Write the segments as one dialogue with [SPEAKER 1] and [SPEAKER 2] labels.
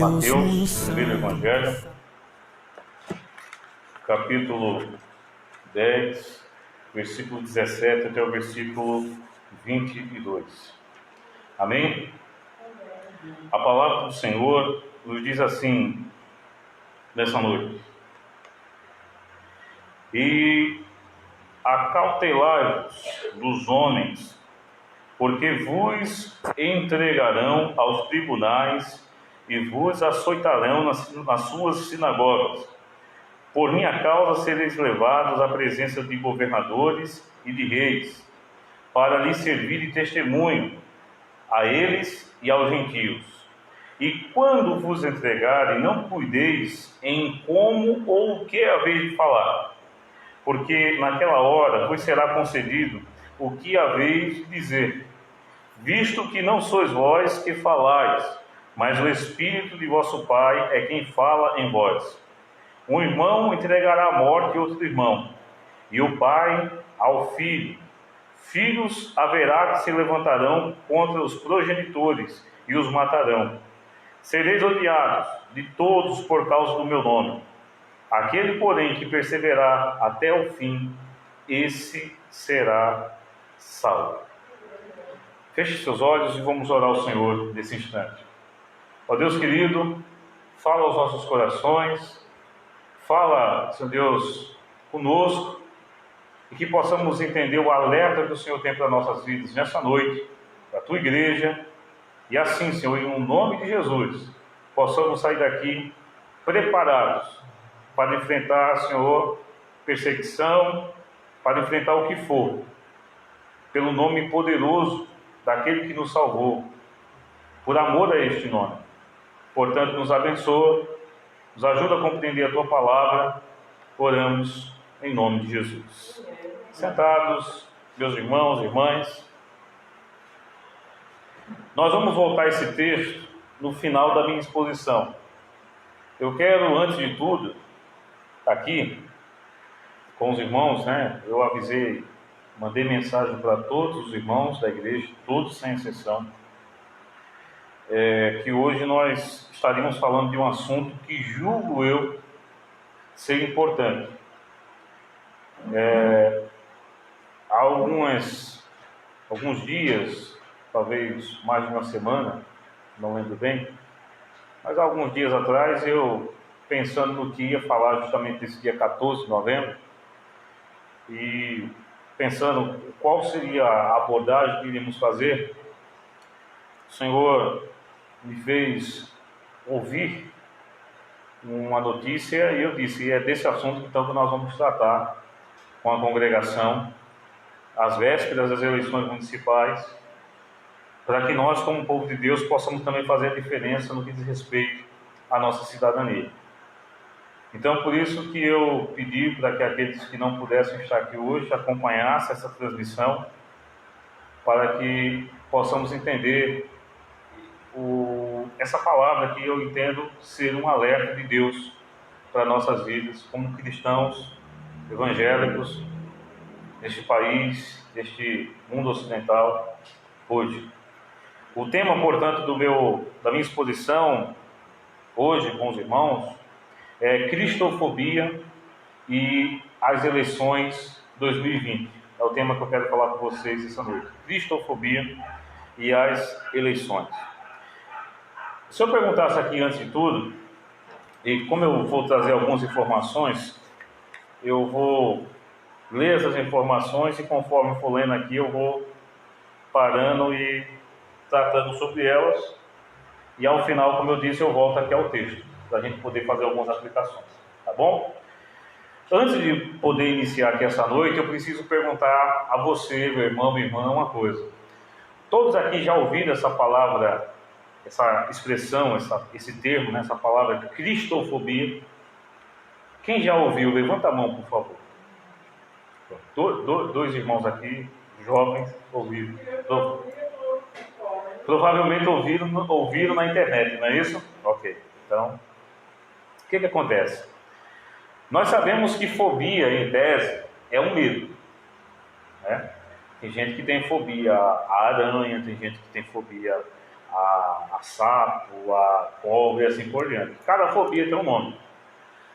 [SPEAKER 1] Mateus, primeiro Evangelho, capítulo 10, versículo 17 até o versículo 22. Amém? A palavra do Senhor nos diz assim, nessa noite: E acautelai-vos dos homens, porque vos entregarão aos tribunais e vos açoitarão nas suas sinagogas. Por minha causa sereis levados à presença de governadores e de reis, para lhes servir de testemunho a eles e aos gentios. E quando vos entregarem, não cuideis em como ou o que haveis de falar, porque naquela hora vos será concedido o que haveis de dizer, visto que não sois vós que falais, mas o Espírito de vosso Pai é quem fala em vós. Um irmão entregará à morte outro irmão, e o pai ao filho. Filhos haverá que se levantarão contra os progenitores e os matarão. Sereis odiados de todos por causa do meu nome. Aquele, porém, que perseverar até o fim, esse será salvo. Feche seus olhos e vamos orar ao Senhor nesse instante. Ó Deus querido, fala aos nossos corações, fala, Senhor Deus, conosco, e que possamos entender o alerta que o Senhor tem para nossas vidas nessa noite, para a Tua igreja, e assim, Senhor, em nome de Jesus, possamos sair daqui preparados para enfrentar, Senhor, perseguição, para enfrentar o que for, pelo nome poderoso daquele que nos salvou, por amor a este nome. Portanto, nos abençoa, nos ajuda a compreender a Tua palavra. Oramos em nome de Jesus. Sentados, meus irmãos e irmãs, nós vamos voltar a esse texto no final da minha exposição. Eu quero, antes de tudo, aqui, com os irmãos, eu avisei, mandei mensagem para todos os irmãos da igreja, todos sem exceção, que hoje nós estaríamos falando de um assunto que julgo eu ser importante. Há alguns dias, talvez mais de uma semana, não lembro bem, mas há alguns dias atrás, eu pensando no que ia falar justamente desse dia 14 de novembro, e pensando qual seria a abordagem que iríamos fazer, o Senhor me fez ouvir uma notícia e eu disse, é desse assunto então que nós vamos tratar com a congregação às vésperas das eleições municipais, para que nós, como povo de Deus, possamos também fazer a diferença no que diz respeito à nossa cidadania. Então, por isso que eu pedi para que aqueles que não pudessem estar aqui hoje acompanhassem essa transmissão, para que possamos entender essa palavra que eu entendo ser um alerta de Deus para nossas vidas, como cristãos evangélicos neste país, neste mundo ocidental, hoje. O tema, portanto, da minha exposição hoje com os irmãos é cristofobia e as eleições 2020. É o tema que eu quero falar com vocês essa noite. Cristofobia e as eleições. Se eu perguntasse aqui antes de tudo, e como eu vou trazer algumas informações, eu vou ler essas informações e conforme for lendo aqui eu vou parando e tratando sobre elas, e ao final, como eu disse, eu volto aqui ao texto, para a gente poder fazer algumas aplicações, tá bom? Antes de poder iniciar aqui essa noite, eu preciso perguntar a você, meu irmão, minha irmã, uma coisa. Todos aqui já ouviram essa palavra, essa expressão, esse termo, essa palavra cristofobia? Quem já ouviu? Levanta a mão, por favor. Dois irmãos aqui, jovens, ouviram. Provavelmente ouviram na internet, não é isso? Ok. Então, o que acontece? Nós sabemos que fobia, em tese, é um medo, né? Tem gente que tem fobia a aranha, tem gente que tem fobia a a sapo, a cobra e assim por diante. Cada fobia tem um nome.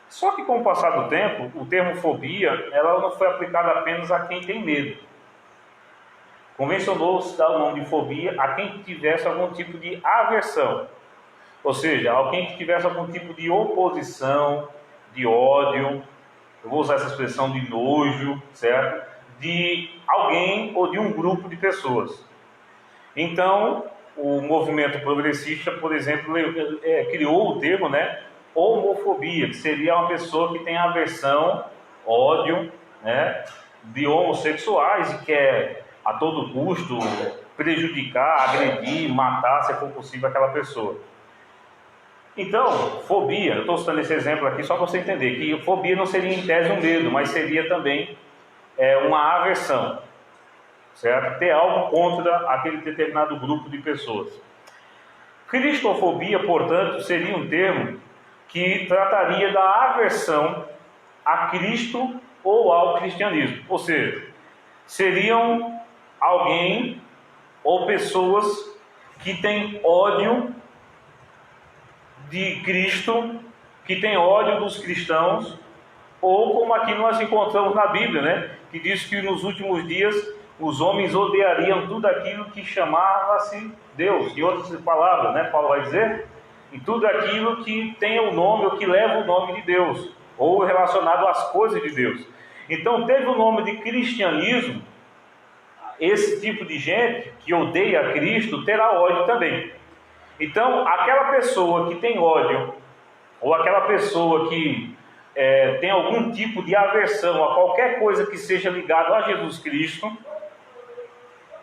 [SPEAKER 1] Só que com o passar do tempo, o termo fobia, ela não foi aplicada apenas a quem tem medo. Convencionou-se dar o nome de fobia a quem tivesse algum tipo de aversão. Ou seja, alguém que tivesse algum tipo de oposição, de ódio, eu vou usar essa expressão de nojo, certo? De alguém ou de um grupo de pessoas. Então, o movimento progressista, por exemplo, criou o termo, né, homofobia, que seria uma pessoa que tem aversão, ódio, né, de homossexuais e quer a todo custo prejudicar, agredir, matar, se for possível, aquela pessoa. Então, fobia, eu estou citando esse exemplo aqui só para você entender que fobia não seria em tese um medo, mas seria também uma aversão, certo? Ter algo contra aquele determinado grupo de pessoas. Cristofobia, portanto, seria um termo que trataria da aversão a Cristo ou ao cristianismo. Ou seja, seriam alguém ou pessoas que têm ódio de Cristo, que têm ódio dos cristãos, ou como aqui nós encontramos na Bíblia, né? Que diz que nos últimos dias os homens odiariam tudo aquilo que chamava-se Deus. Em outras palavras, né? Paulo vai dizer, em tudo aquilo que tem o nome ou que leva o nome de Deus, ou relacionado às coisas de Deus. Então teve o nome de cristianismo. Esse tipo de gente que odeia Cristo terá ódio também. Então aquela pessoa que tem ódio, ou aquela pessoa que tem algum tipo de aversão a qualquer coisa que seja ligado a Jesus Cristo,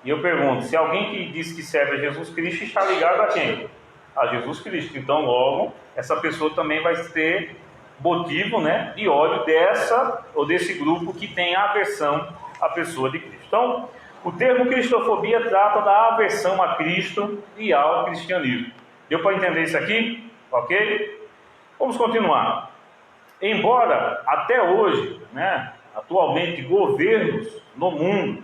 [SPEAKER 1] e eu pergunto, se alguém que diz que serve a Jesus Cristo está ligado a quem? A Jesus Cristo. Então logo, essa pessoa também vai ter motivo, né, de ódio dessa ou desse grupo que tem aversão à pessoa de Cristo. Então, o termo cristofobia trata da aversão a Cristo e ao cristianismo. Deu para entender isso aqui? Ok? Vamos continuar. Embora até hoje, né, atualmente, governos no mundo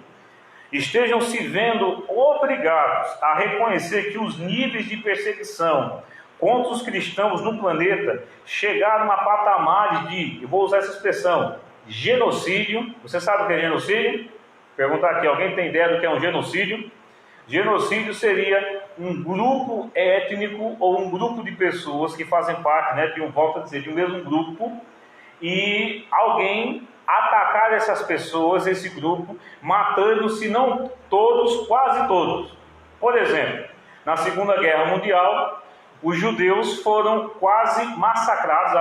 [SPEAKER 1] estejam se vendo obrigados a reconhecer que os níveis de perseguição contra os cristãos no planeta chegaram a patamares de, eu vou usar essa expressão, genocídio. Você sabe o que é genocídio? Perguntar aqui, alguém tem ideia do que é um genocídio? Genocídio seria um grupo étnico ou um grupo de pessoas que fazem parte, né, volto a dizer, de um mesmo grupo, e alguém atacar essas pessoas, esse grupo, matando, se não todos, quase todos. Por exemplo, na Segunda Guerra Mundial, os judeus foram quase massacrados.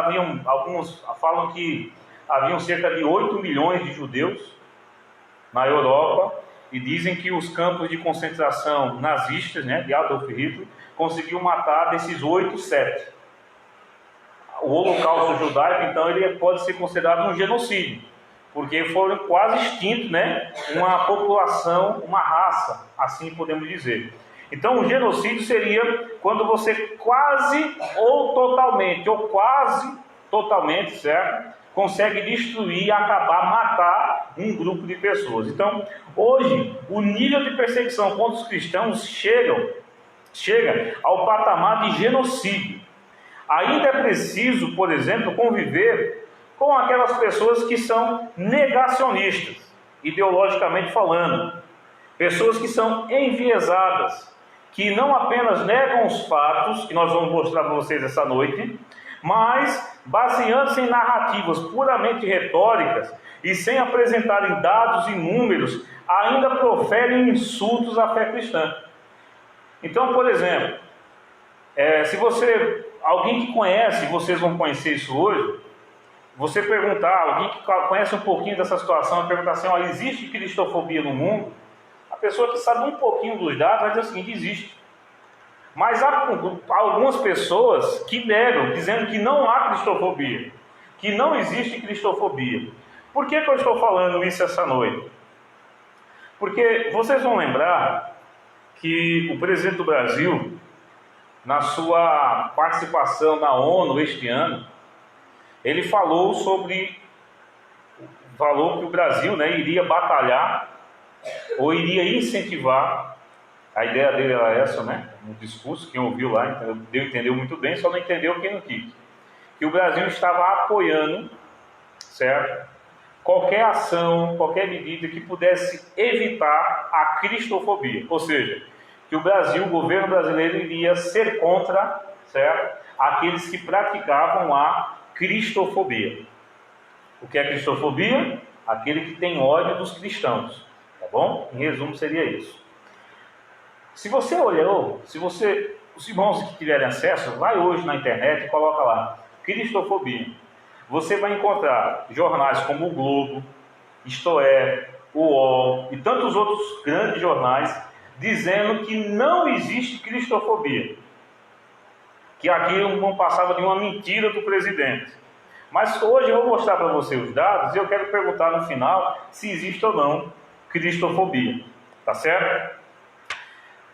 [SPEAKER 1] Alguns falam que haviam cerca de 8 milhões de judeus na Europa, e dizem que os campos de concentração nazistas, né, de Adolf Hitler, conseguiu matar desses 8, 7. O Holocausto judaico, então, ele pode ser considerado um genocídio, porque foram quase extintos, né, uma população, uma raça, assim podemos dizer. Então, o genocídio seria quando você quase totalmente, certo? Consegue destruir, acabar, matar um grupo de pessoas. Então, hoje, o nível de perseguição contra os cristãos chega ao patamar de genocídio. Ainda é preciso, por exemplo, conviver com aquelas pessoas que são negacionistas, ideologicamente falando. Pessoas que são enviesadas, que não apenas negam os fatos, que nós vamos mostrar para vocês essa noite, mas baseando-se em narrativas puramente retóricas e sem apresentarem dados e números, ainda proferem insultos à fé cristã. Então, por exemplo, alguém que conhece, vocês vão conhecer isso hoje, você perguntar, alguém que conhece um pouquinho dessa situação, perguntar assim, existe cristofobia no mundo? A pessoa que sabe um pouquinho dos dados vai dizer o seguinte, existe. Mas há algumas pessoas que negam, dizendo que não há cristofobia, que não existe cristofobia. Por que eu estou falando isso essa noite? Porque vocês vão lembrar que o presidente do Brasil, na sua participação na ONU este ano, ele falou que o Brasil, né, iria batalhar ou iria incentivar A ideia dele era essa, né? No discurso, quem ouviu lá entendeu muito bem, só não entendeu quem não quis. Que o Brasil estava apoiando, certo? Qualquer ação, qualquer medida que pudesse evitar a cristofobia. Ou seja, que o Brasil, o governo brasileiro, iria ser contra, certo? Aqueles que praticavam a cristofobia. O que é cristofobia? Aquele que tem ódio dos cristãos, tá bom? Em resumo, seria isso. Se você olhou, os irmãos que tiverem acesso, vai hoje na internet e coloca lá, cristofobia. Você vai encontrar jornais como o Globo, Isto É, o UOL e tantos outros grandes jornais dizendo que não existe cristofobia. Que aquilo não passava de uma mentira do presidente. Mas hoje eu vou mostrar para você os dados e eu quero perguntar no final se existe ou não cristofobia. Tá certo?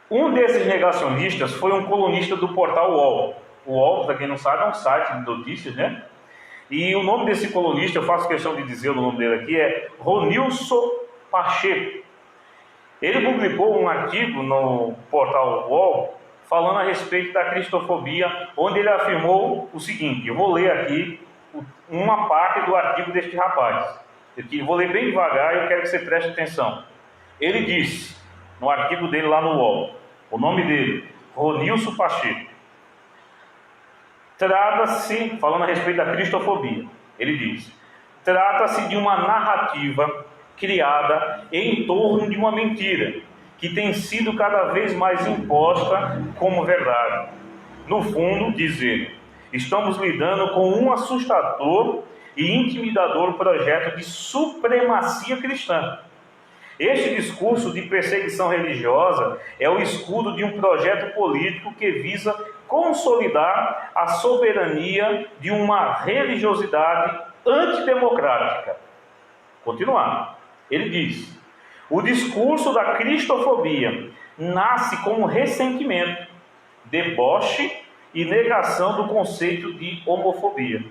[SPEAKER 1] Um desses negacionistas foi um colunista do portal UOL. O UOL, para quem não sabe, é um site de notícias, né? E o nome desse colunista, eu faço questão de dizer o nome dele aqui, é Ronilson Pacheco. Ele publicou um artigo no portal UOL falando a respeito da cristofobia, onde ele afirmou o seguinte, eu vou ler aqui uma parte do artigo deste rapaz. Eu vou ler bem devagar e eu quero que você preste atenção. Ele disse, no artigo dele lá no UOL, o nome dele, Ronilson Pacheco, trata-se, falando a respeito da cristofobia, ele diz, trata-se de uma narrativa criada em torno de uma mentira, que tem sido cada vez mais imposta como verdade. No fundo, diz ele, estamos lidando com um assustador e intimidador projeto de supremacia cristã. Este discurso de perseguição religiosa é o escudo de um projeto político que visa consolidar a soberania de uma religiosidade antidemocrática. Continuar. Ele diz, o discurso da cristofobia nasce como ressentimento, deboche e negação do conceito de homofobia.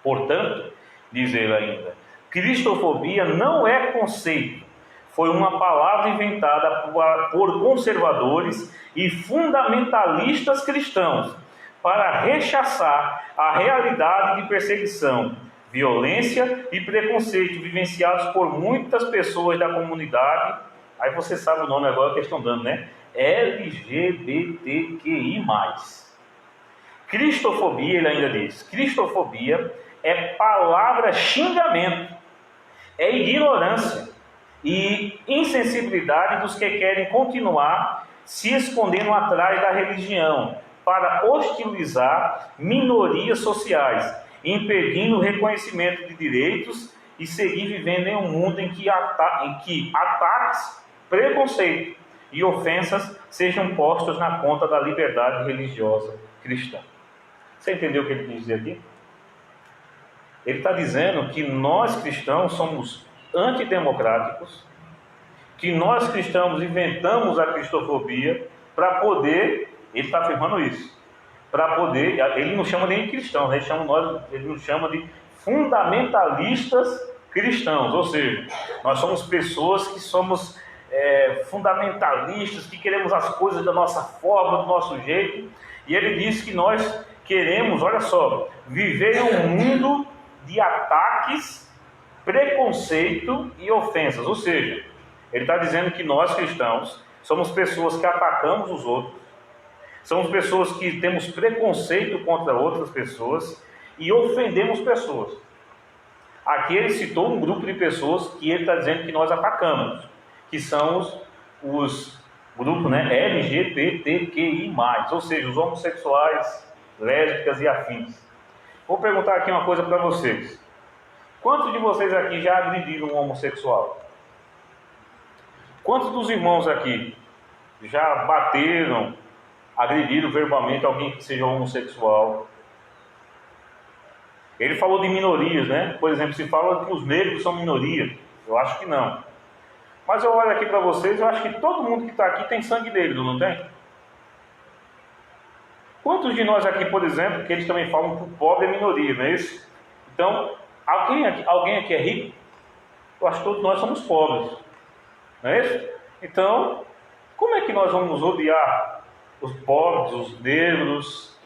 [SPEAKER 1] Portanto, diz ele ainda, cristofobia não é conceito, foi uma palavra inventada por conservadores e fundamentalistas cristãos para rechaçar a realidade de perseguição, violência e preconceito vivenciados por muitas pessoas da comunidade. Aí você sabe o nome agora que estão dando, né? LGBTQI+. Cristofobia, ele ainda diz, cristofobia é palavra xingamento, é ignorância e insensibilidade dos que querem continuar se escondendo atrás da religião para hostilizar minorias sociais, impedindo o reconhecimento de direitos e seguir vivendo em um mundo em que ataques, preconceito e ofensas sejam postos na conta da liberdade religiosa cristã. Você entendeu o que ele quis dizer aqui? Ele está dizendo que nós cristãos somos antidemocráticos, que nós cristãos inventamos a cristofobia para poder, ele está afirmando isso, para poder, ele não chama nem de cristãos, ele nos chama de fundamentalistas cristãos, ou seja, nós somos pessoas que somos fundamentalistas, que queremos as coisas da nossa forma, do nosso jeito, e ele diz que nós queremos, olha só, viver em um mundo de ataques, preconceito e ofensas, ou seja, ele está dizendo que nós cristãos somos pessoas que atacamos os outros, somos pessoas que temos preconceito contra outras pessoas e ofendemos pessoas. Aqui ele citou um grupo de pessoas que ele está dizendo que nós atacamos, que são os grupos, né, LGBTQI+, ou seja, os homossexuais, lésbicas e afins. Vou perguntar aqui uma coisa para vocês. Quantos de vocês aqui já agrediram um homossexual? Quantos dos irmãos aqui já bateram, agrediram verbalmente alguém que seja homossexual? Ele falou de minorias, né? Por exemplo, se fala que os negros são minoria. Eu acho que não. Mas eu olho aqui para vocês, eu acho que todo mundo que está aqui tem sangue negro, não tem? Quantos de nós aqui, por exemplo, que eles também falam que o pobre é minoria, não é isso? Então, alguém aqui é rico? Eu acho que todos nós somos pobres, não é isso? Então,
[SPEAKER 2] Como é que nós vamos odiar os pobres, os negros,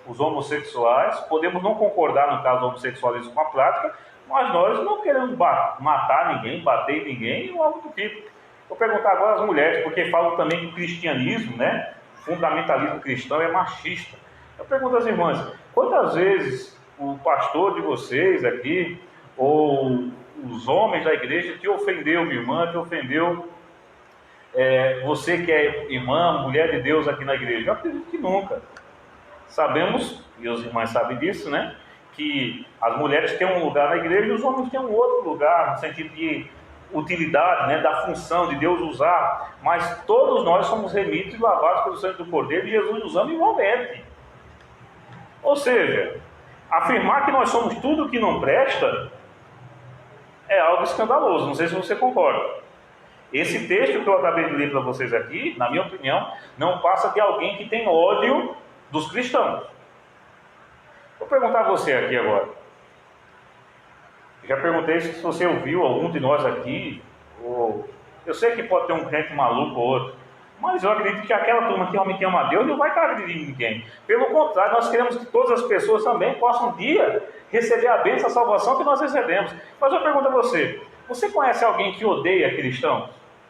[SPEAKER 2] os homossexuais? Podemos não concordar, no caso do homossexualismo, com a prática, mas nós não queremos matar ninguém, bater em ninguém ou algo do tipo. Vou perguntar agora às mulheres, porque falam também que o cristianismo, né, o fundamentalismo cristão é machista. Eu pergunto às irmãs, quantas vezes o pastor de vocês aqui, ou os homens da igreja, te ofendeu, minha irmã, te ofendeu, você que é irmã, mulher de Deus aqui na igreja? Eu acredito que nunca. Sabemos, e os irmãos sabem disso, né, que as mulheres têm um lugar na igreja e os homens têm um outro lugar, no sentido de utilidade, né, da função de Deus usar, mas todos nós somos remidos e lavados pelo sangue do Cordeiro, e Jesus nos ama igualmente. Ou seja, afirmar que nós somos tudo que não presta é algo escandaloso, não sei se você concorda. Esse texto que eu acabei de ler para vocês aqui, na minha opinião, não passa de alguém que tem ódio dos cristãos. Vou perguntar a você aqui agora. Já perguntei se você ouviu algum de nós aqui, ou eu sei que pode ter um crente maluco ou outro, mas eu acredito que aquela turma que realmente ama a Deus não vai estar agredindo ninguém. Pelo contrário, nós queremos que todas as pessoas também possam um dia receber a bênção, a salvação que nós recebemos. Mas eu pergunto a você, você conhece alguém que odeia cristãos?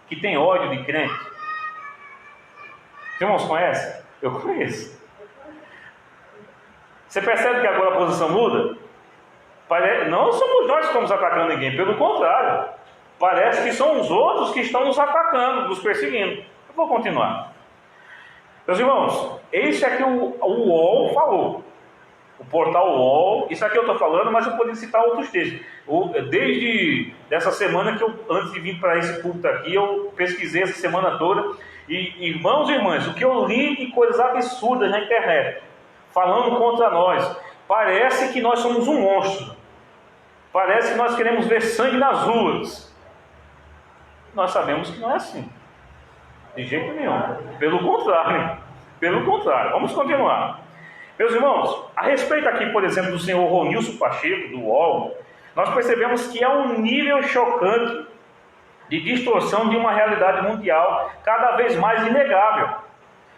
[SPEAKER 2] Que tem ódio de crente? Os irmãos conhecem? Eu conheço. Você percebe que agora a posição muda? Não somos nós que estamos atacando ninguém, pelo contrário. Parece que são os outros que estão nos atacando, nos perseguindo. Eu vou continuar. Meus irmãos, esse aqui o UOL falou. O portal UOL, isso aqui eu estou falando, mas eu poderia citar outros textos. Desde essa semana que antes de vir para esse púlpito aqui, eu pesquisei essa semana toda. E irmãos e irmãs, o que eu li de coisas absurdas na internet, falando contra nós, parece que nós somos um monstro. Parece que nós queremos ver sangue nas ruas. Nós sabemos que não é assim. De jeito nenhum. Pelo contrário. Pelo contrário. Vamos continuar. Meus irmãos, a respeito aqui, por exemplo, do senhor Ronilson Pacheco, do UOL, nós percebemos que há um nível chocante de distorção de uma realidade mundial cada vez mais inegável,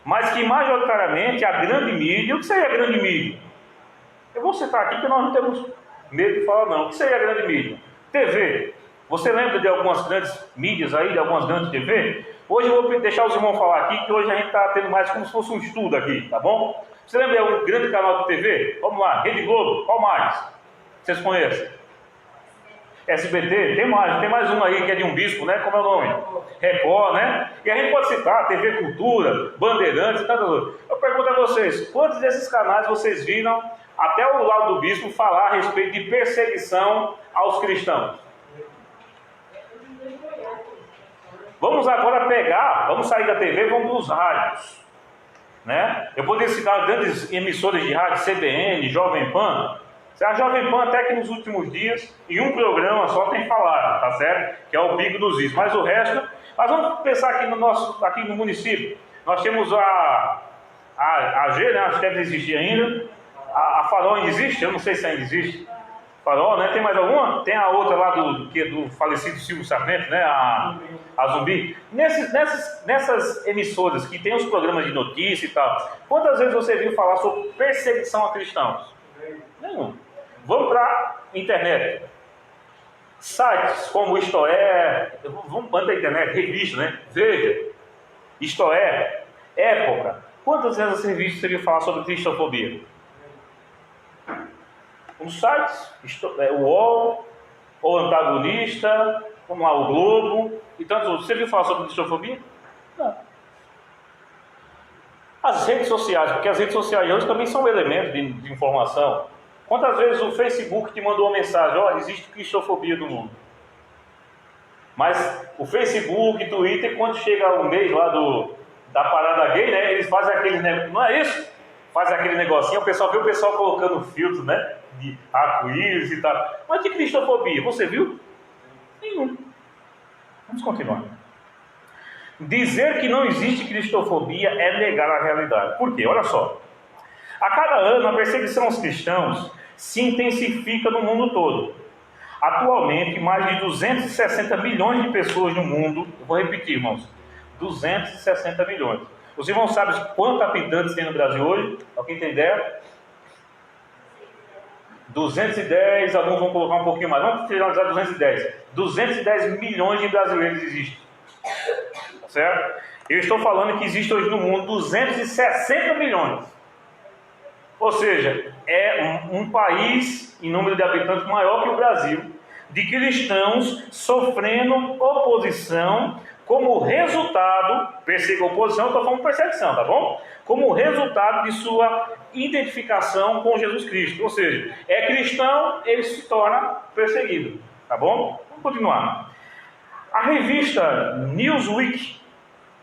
[SPEAKER 2] mas que majoritariamente a grande mídia... O que seria a grande mídia? Eu vou citar aqui que nós não temos medo de falar não. O que seria a grande mídia? TV. Você lembra de algumas grandes mídias aí, de algumas grandes TV? Hoje eu vou deixar os irmãos falar aqui, que hoje a gente está tendo mais como se fosse um estudo aqui, tá bom? Você lembra de um grande canal de TV? Vamos lá, Rede Globo, qual mais? Vocês conhecem? SBT, tem mais um aí que é de um bispo, né? Como é o nome? Record, né? E a gente pode citar TV Cultura, Bandeirantes e tantas outras. Eu pergunto a vocês, quantos desses canais vocês viram até o lado do bispo falar a respeito de perseguição aos cristãos? Vamos agora vamos sair da TV, vamos para os rádios, né? Eu poderia citar grandes emissoras de rádio, CBN, Jovem Pan. A Jovem Pan até que nos últimos dias, em um programa só tem falado, tá certo? Que é o Pico dos Is, mas o resto... Mas vamos pensar aqui no município. Nós temos a G, né? Acho que deve existir ainda. A Farol ainda existe? Eu não sei se ainda existe. Farol, né? Tem mais alguma? Tem a outra lá do falecido Silvio Sarmento, né? A Zumbi. Nessas emissoras que tem os programas de notícia e tal, quantas vezes você viu falar sobre perseguição a cristãos? Nenhum. Vamos para a internet. Sites como Isto É, vamos para a internet, revista, né? Veja, Isto É, Época. Quantas vezes essa revista você viu falar sobre cristofobia? Os sites, o UOL, o Antagonista, vamos lá, o Globo e tantos outros. Você viu falar sobre cristofobia? Não. As redes sociais, porque as redes sociais hoje também são um elemento de informação. Quantas vezes o Facebook te mandou uma mensagem, olha, existe cristofobia no mundo. Mas o Facebook, Twitter, quando chega o mês lá da parada gay, né, eles fazem aquele negócio, não é isso? Faz aquele negocinho, o pessoal vê o pessoal colocando filtro, né, de arco-íris e tal. Mas de cristofobia, você viu? Nenhum. Vamos continuar. Dizer que não existe cristofobia é negar a realidade. Por quê? Olha só. A cada ano, a perseguição aos cristãos se intensifica no mundo todo. Atualmente, mais de 260 milhões de pessoas no mundo, eu vou repetir, irmãos, 260 milhões. Os irmãos sabem quantos habitantes tem no Brasil hoje? Alguém tem ideia? 210, alguns vão colocar um pouquinho mais. Vamos finalizar 210. 210 milhões de brasileiros existem. Tá certo? Eu estou falando que existe hoje no mundo 260 milhões. Ou seja, é um país em número de habitantes maior que o Brasil, de cristãos sofrendo oposição como resultado, oposição, eu estou falando perseguição, tá bom? Como resultado de sua identificação com Jesus Cristo. Ou seja, é cristão, ele se torna perseguido, tá bom? Vamos continuar. A revista Newsweek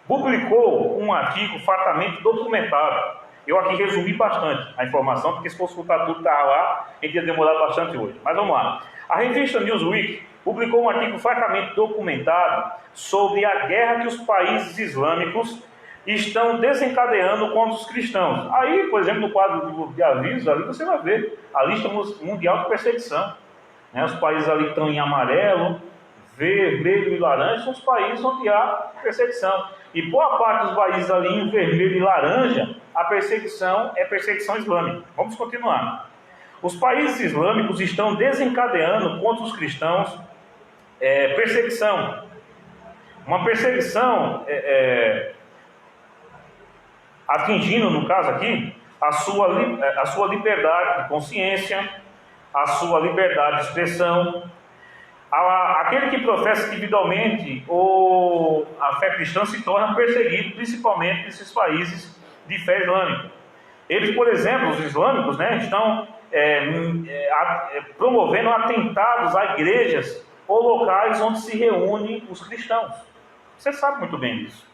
[SPEAKER 2] publicou um artigo fartamente documentado. Eu aqui resumi bastante a informação, porque se fosse botar tudo que estava lá, a gente ia demorar bastante hoje. Mas vamos lá. A revista Newsweek publicou um artigo francamente documentado sobre a guerra que os países islâmicos estão desencadeando contra os cristãos. Aí, por exemplo, no quadro de avisos, ali você vai ver a lista mundial de perseguição. Os países ali que estão em amarelo, vermelho e laranja são os países onde há perseguição. E boa parte dos países ali em vermelho e laranja, a perseguição é perseguição islâmica. Vamos continuar. Os países islâmicos estão desencadeando contra os cristãos perseguição. Uma perseguição atingindo, no caso aqui, a sua liberdade de consciência, a sua liberdade de expressão. Aquele que professa individualmente ou a fé cristã se torna perseguido, principalmente nesses países de fé islâmica. Eles, por exemplo, os islâmicos, estão promovendo atentados a igrejas ou locais onde se reúnem os cristãos. Você sabe muito bem disso.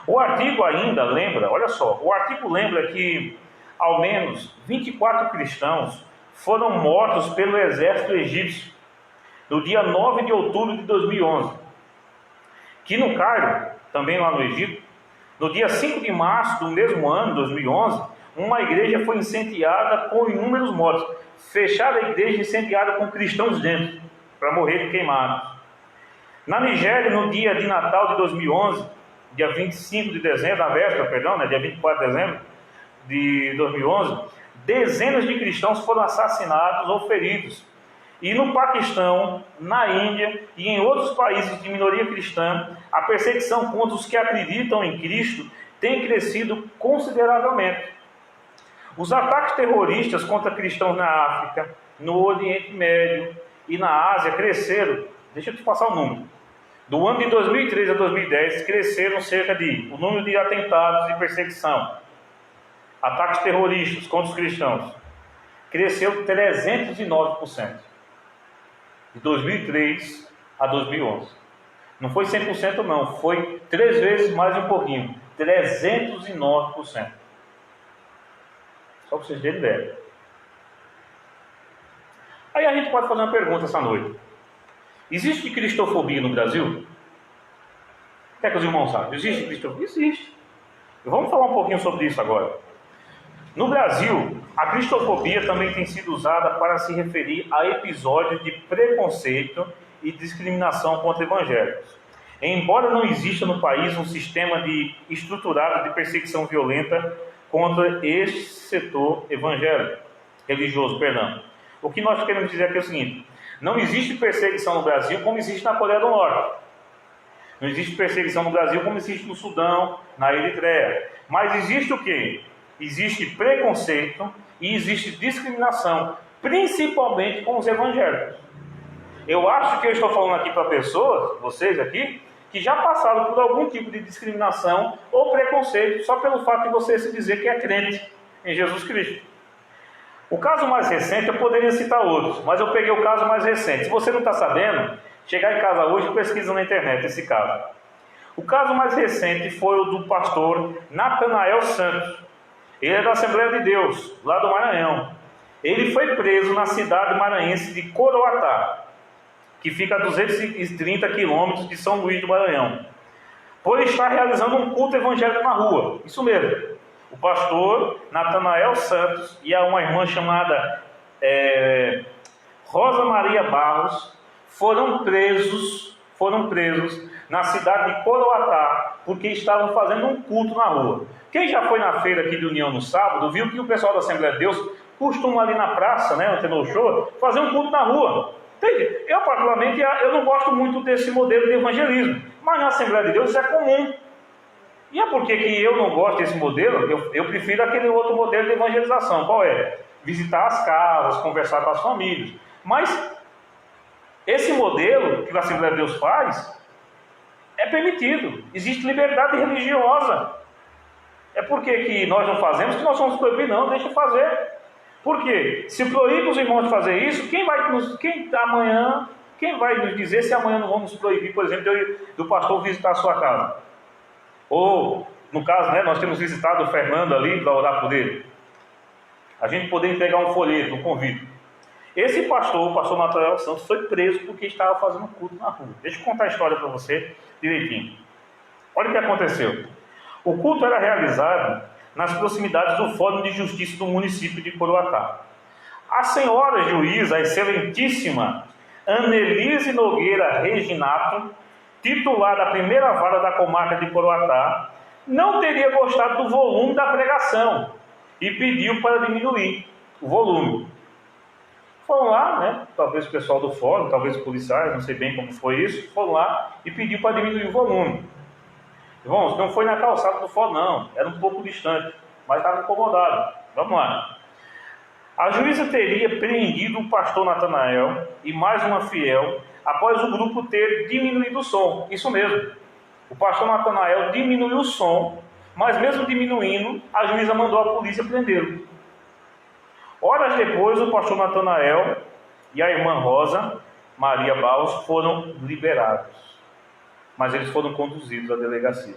[SPEAKER 2] O artigo ainda lembra, olha só, o artigo lembra que ao menos 24 cristãos foram mortos pelo exército egípcio no dia 9 de outubro de 2011. Que no Cairo, também lá no Egito, no dia 5 de março do mesmo ano, 2011, uma igreja foi incendiada com inúmeros mortos. Fechada a igreja incendiada com cristãos dentro, para morrerem queimados. Na Nigéria, no dia de Natal de 2011, dia 25 de dezembro, na véspera, dia 24 de dezembro de 2011, dezenas de cristãos foram assassinados ou feridos. E no Paquistão, na Índia e em outros países de minoria cristã, a perseguição contra os que acreditam em Cristo tem crescido consideravelmente. Os ataques terroristas contra cristãos na África, no Oriente Médio e na Ásia cresceram. Deixa eu te passar o número. Do ano de 2013 a 2010, cresceram o número de atentados e perseguição. Ataques terroristas contra os cristãos. Cresceu 309%. De 2003 a 2011. Não foi 100% não, foi 3 vezes mais um pouquinho. 309%. Só para vocês terem ideia. Aí a gente pode fazer uma pergunta essa noite. Existe cristofobia no Brasil? Quer que os irmãos saibam? Existe cristofobia? Existe. Vamos falar um pouquinho sobre isso agora. No Brasil, a cristofobia também tem sido usada para se referir a episódios de preconceito e discriminação contra evangélicos. Embora não exista no país um sistema estruturado de perseguição violenta contra este setor religioso. O que nós queremos dizer aqui é o seguinte: não existe perseguição no Brasil como existe na Coreia do Norte. Não existe perseguição no Brasil como existe no Sudão, na Eritreia. Mas existe o quê? Existe preconceito e existe discriminação, principalmente com os evangélicos. Eu acho que eu estou falando aqui para pessoas, vocês aqui, que já passaram por algum tipo de discriminação ou preconceito só pelo fato de você se dizer que é crente em Jesus Cristo. O caso mais recente, eu poderia citar outros, mas eu peguei o caso mais recente. Se você não está sabendo, chegar em casa hoje e pesquisa na internet esse caso. O caso mais recente foi o do pastor Natanael Santos. Ele é da Assembleia de Deus, lá do Maranhão. Ele foi preso na cidade maranhense de Coroatá, que fica a 230 quilômetros de São Luís do Maranhão, por estar realizando um culto evangélico na rua. Isso mesmo. O pastor Natanael Santos e uma irmã chamada Rosa Maria Barros foram presos na cidade de Coroatá, porque estavam fazendo um culto na rua. Quem já foi na feira aqui de União no sábado, viu que o pessoal da Assembleia de Deus costuma ali na praça, né, no Tenor Show, fazer um culto na rua. Entende? Eu, particularmente, eu não gosto muito desse modelo de evangelismo, mas na Assembleia de Deus isso é comum. E é porque que eu não gosto desse modelo, eu prefiro aquele outro modelo de evangelização. Qual é? Visitar as casas, conversar com as famílias. Mas esse modelo que a Assembleia de Deus faz é permitido. Existe liberdade religiosa. É porque que nós não fazemos que nós vamos proibir, não, deixa fazer. Por quê? Se proíbe os irmãos de fazer isso, quem vai nos dizer se amanhã não vamos proibir, por exemplo, do pastor visitar a sua casa? Ou, no caso, né, nós temos visitado o Fernando ali para orar por ele. A gente poder entregar um folheto, um convite. Esse pastor, o pastor Natanael Santos, foi preso porque estava fazendo culto na rua. Deixa eu contar a história para você direitinho. Olha o que aconteceu. O culto era realizado nas proximidades do Fórum de Justiça do município de Coroatá. A senhora juíza, a excelentíssima Annelise Nogueira Reginato, titular da primeira vara da comarca de Coroatá, não teria gostado do volume da pregação e pediu para diminuir o volume. Foram lá, né? Talvez o pessoal do fórum, talvez os policiais, não sei bem como foi isso, foram lá e pediu para diminuir o volume. Irmãos, não foi na calçada do fórum, não, era um pouco distante, mas estava incomodado. Vamos lá. A juíza teria preendido o pastor Natanael e mais uma fiel após o grupo ter diminuído o som. Isso mesmo. O pastor Natanael diminuiu o som, mas mesmo diminuindo, a juíza mandou a polícia prendê-lo. Horas depois, o pastor Natanael e a irmã Rosa Maria Baus foram liberados. Mas eles foram conduzidos à delegacia.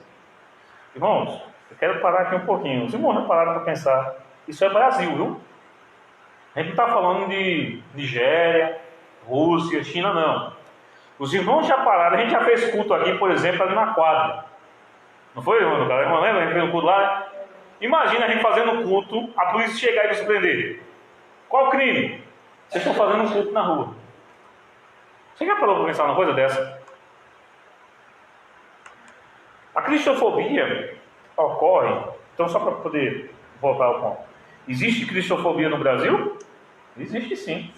[SPEAKER 2] Irmãos, eu quero parar aqui um pouquinho. Os irmãos não pararam para pensar. Isso é Brasil, viu? A gente não está falando de Nigéria, Rússia, China, não. Os irmãos já pararam. A gente já fez culto aqui, por exemplo, ali na quadra. Não foi, irmão? A irmã lembra? A gente fez um culto lá. Imagina a gente fazendo culto, a polícia chegar e nos prender. Qual o crime? Vocês estão fazendo um culto na rua. Você já parou para pensar numa coisa dessa? A cristofobia ocorre, então só para poder voltar ao ponto. Existe cristofobia no Brasil? Existe sim.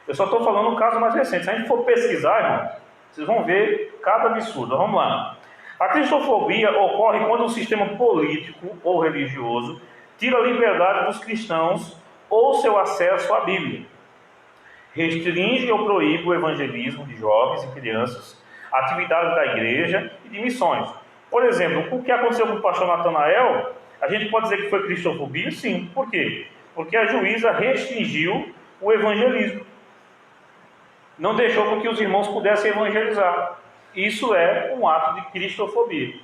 [SPEAKER 2] Eu só estou falando um caso mais recente. Se a gente for pesquisar, irmão, vocês vão ver cada absurdo. Vamos lá. A cristofobia ocorre quando um sistema político ou religioso tira a liberdade dos cristãos ou seu acesso à Bíblia. Restringe ou proíbe o evangelismo de jovens e crianças, atividades da igreja e de missões. Por exemplo, o que aconteceu com o pastor Natanael, a gente pode dizer que foi cristofobia? Sim. Por quê? Porque a juíza restringiu o evangelismo. Não deixou com que os irmãos pudessem evangelizar. Isso é um ato de cristofobia.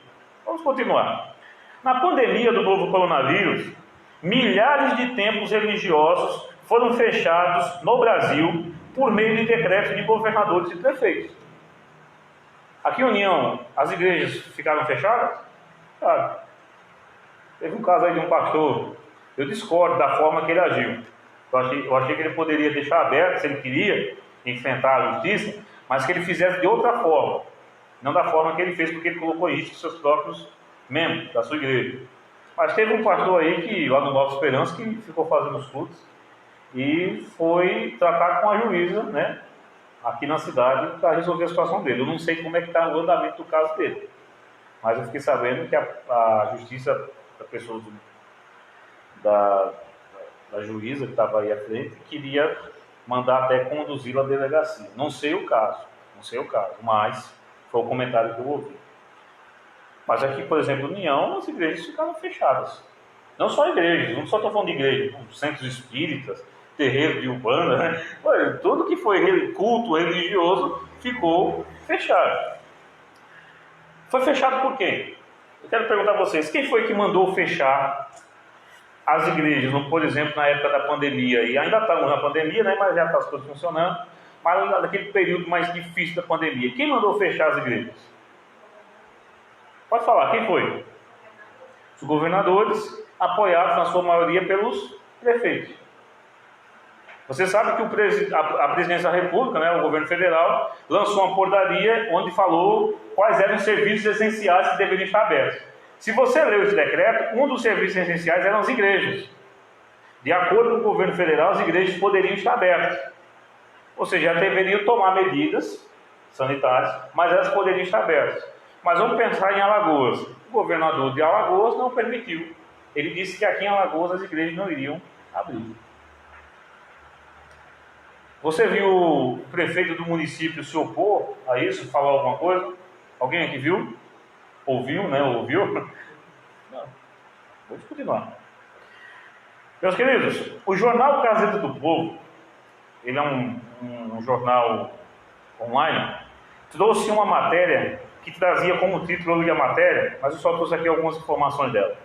[SPEAKER 2] Vamos continuar. Na pandemia do novo coronavírus, milhares de templos religiosos foram fechados no Brasil por meio de decretos de governadores e prefeitos. Aqui em União, as igrejas ficaram fechadas? Claro. Teve um caso aí de um pastor, eu discordo da forma que ele agiu. Eu achei que ele poderia deixar aberto, se ele queria enfrentar a justiça, mas que ele fizesse de outra forma. Não da forma que ele fez, porque ele colocou em risco seus próprios membros da sua igreja. Mas teve um pastor aí, que lá no Nova Esperança, que ficou fazendo os cultos e foi tratar com a juíza, né, aqui na cidade, para resolver a situação dele. Eu não sei como é que está o andamento do caso dele, mas eu fiquei sabendo que a justiça da pessoa da juíza que estava aí à frente queria mandar até conduzi-lo à delegacia. Não sei o caso, mas foi o comentário que eu ouvi. Mas aqui, por exemplo, União, as igrejas ficaram fechadas. Não só igrejas, não só estou falando de igreja, centros espíritas, terreiro de Umbanda, né? Tudo que foi culto religioso ficou fechado. Foi fechado por quem? Eu quero perguntar a vocês, quem foi que mandou fechar as igrejas, por exemplo, na época da pandemia? E ainda estamos na pandemia, né? Mas já está as coisas funcionando. Mas naquele período mais difícil da pandemia, quem mandou fechar as igrejas? Pode falar, quem foi? Os governadores, apoiados na sua maioria pelos prefeitos. Você sabe que a presidência da República, né, o governo federal, lançou uma portaria onde falou quais eram os serviços essenciais que deveriam estar abertos. Se você leu esse decreto, um dos serviços essenciais eram as igrejas. De acordo com o governo federal, as igrejas poderiam estar abertas. Ou seja, já deveriam tomar medidas sanitárias, mas elas poderiam estar abertas. Mas vamos pensar em Alagoas. O governador de Alagoas não permitiu. Ele disse que aqui em Alagoas as igrejas não iriam abrir. Você viu o prefeito do município se opor a isso, falar alguma coisa? Alguém aqui viu? Ouviu, né? Ouviu? Não. Vamos continuar. Meus queridos, o jornal Gazeta do Povo, ele é um jornal online, trouxe uma matéria que trazia como título, eu li a matéria, mas eu só trouxe aqui algumas informações dela.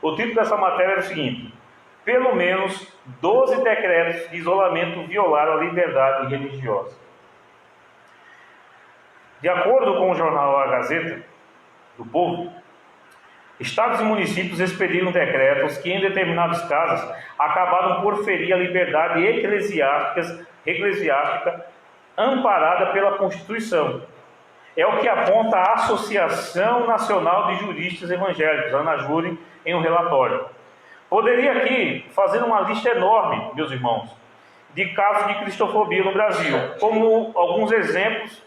[SPEAKER 2] O título dessa matéria era o seguinte: pelo menos 12 decretos de isolamento violaram a liberdade religiosa. De acordo com o jornal A Gazeta do Povo, estados e municípios expediram decretos que, em determinados casos, acabaram por ferir a liberdade eclesiástica amparada pela Constituição. É o que aponta a Associação Nacional de Juristas Evangélicos, a ANAJURE, em um relatório. Poderia aqui fazer uma lista enorme, meus irmãos, de casos de cristofobia no Brasil, como alguns exemplos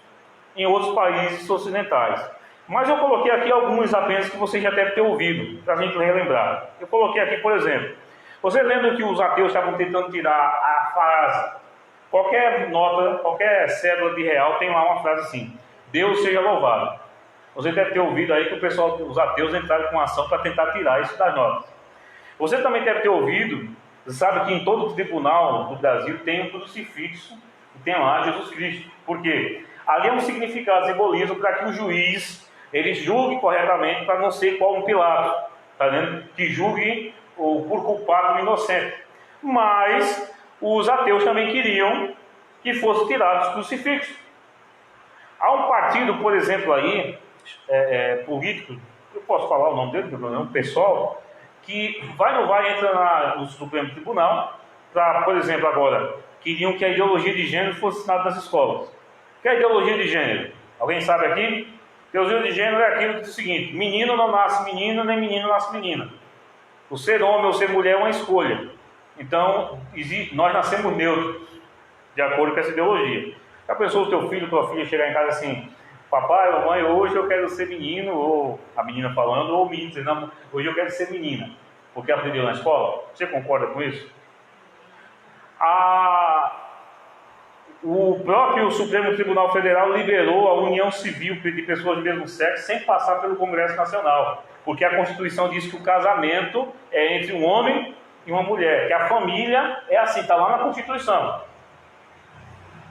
[SPEAKER 2] em outros países ocidentais. Mas eu coloquei aqui alguns apenas que você já deve ter ouvido, para a gente relembrar. Eu coloquei aqui, por exemplo, você lembra que os ateus estavam tentando tirar a frase, qualquer nota, qualquer cédula de real tem lá uma frase assim: Deus seja louvado. Você deve ter ouvido aí que o pessoal, os ateus, entraram com ação para tentar tirar isso das notas. Você também deve ter ouvido, você sabe que em todo tribunal do Brasil tem um crucifixo e tem lá Jesus Cristo. Por quê? Ali é um significado, simbolismo para que o juiz ele julgue corretamente, para não ser igual um Pilato, tá vendo? Que julgue por culpado o inocente. Mas os ateus também queriam que fosse tirado os crucifixos. Há um partido, por exemplo, aí, político, eu posso falar o nome dele, não é um pessoal, que entra no Supremo Tribunal, para, por exemplo, agora, queriam que a ideologia de gênero fosse ensinada nas escolas. O que é a ideologia de gênero? Alguém sabe aqui? Ideologia de gênero é aquilo que diz o seguinte: menino não nasce menino, nem menino nasce menina. O ser homem ou ser mulher é uma escolha. Então, nós nascemos neutros, de acordo com essa ideologia. Já pensou o teu filho, tua filha chegar em casa assim: papai, mamãe, hoje eu quero ser menino, ou a menina falando, ou o menino dizendo: não, hoje eu quero ser menina, porque aprendeu na escola? Você concorda com isso? O próprio Supremo Tribunal Federal liberou a união civil de pessoas do mesmo sexo sem passar pelo Congresso Nacional, porque a Constituição diz que o casamento é entre um homem e uma mulher, que a família é assim, está lá na Constituição.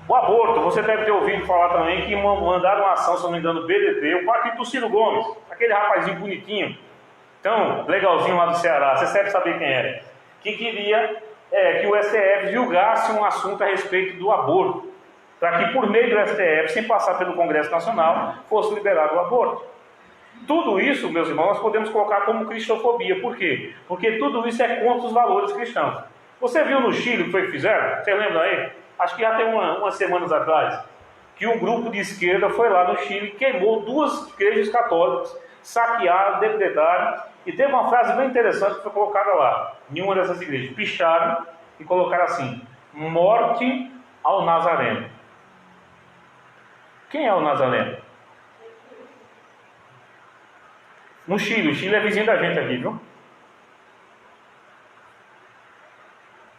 [SPEAKER 2] O aborto, você deve ter ouvido falar também que mandaram uma ação, se não me engano, BDT, o partido do Ciro Gomes, aquele rapazinho bonitinho, tão legalzinho lá do Ceará, você deve saber quem era, que queria que o STF julgasse um assunto a respeito do aborto, para que por meio do STF, sem passar pelo Congresso Nacional, fosse liberado o aborto. Tudo isso, meus irmãos, nós podemos colocar como cristofobia. Por quê? Porque tudo isso é contra os valores cristãos. Você viu no Chile o que foi que fizeram? Você lembra aí? Acho que já tem umas semanas atrás, que um grupo de esquerda foi lá no Chile, queimou 2 igrejas católicas, saquearam, depredaram, e teve uma frase bem interessante que foi colocada lá, em uma dessas igrejas: picharam e colocaram assim: morte ao Nazareno. Quem é o Nazareno? No Chile, o Chile é vizinho da gente aqui, viu?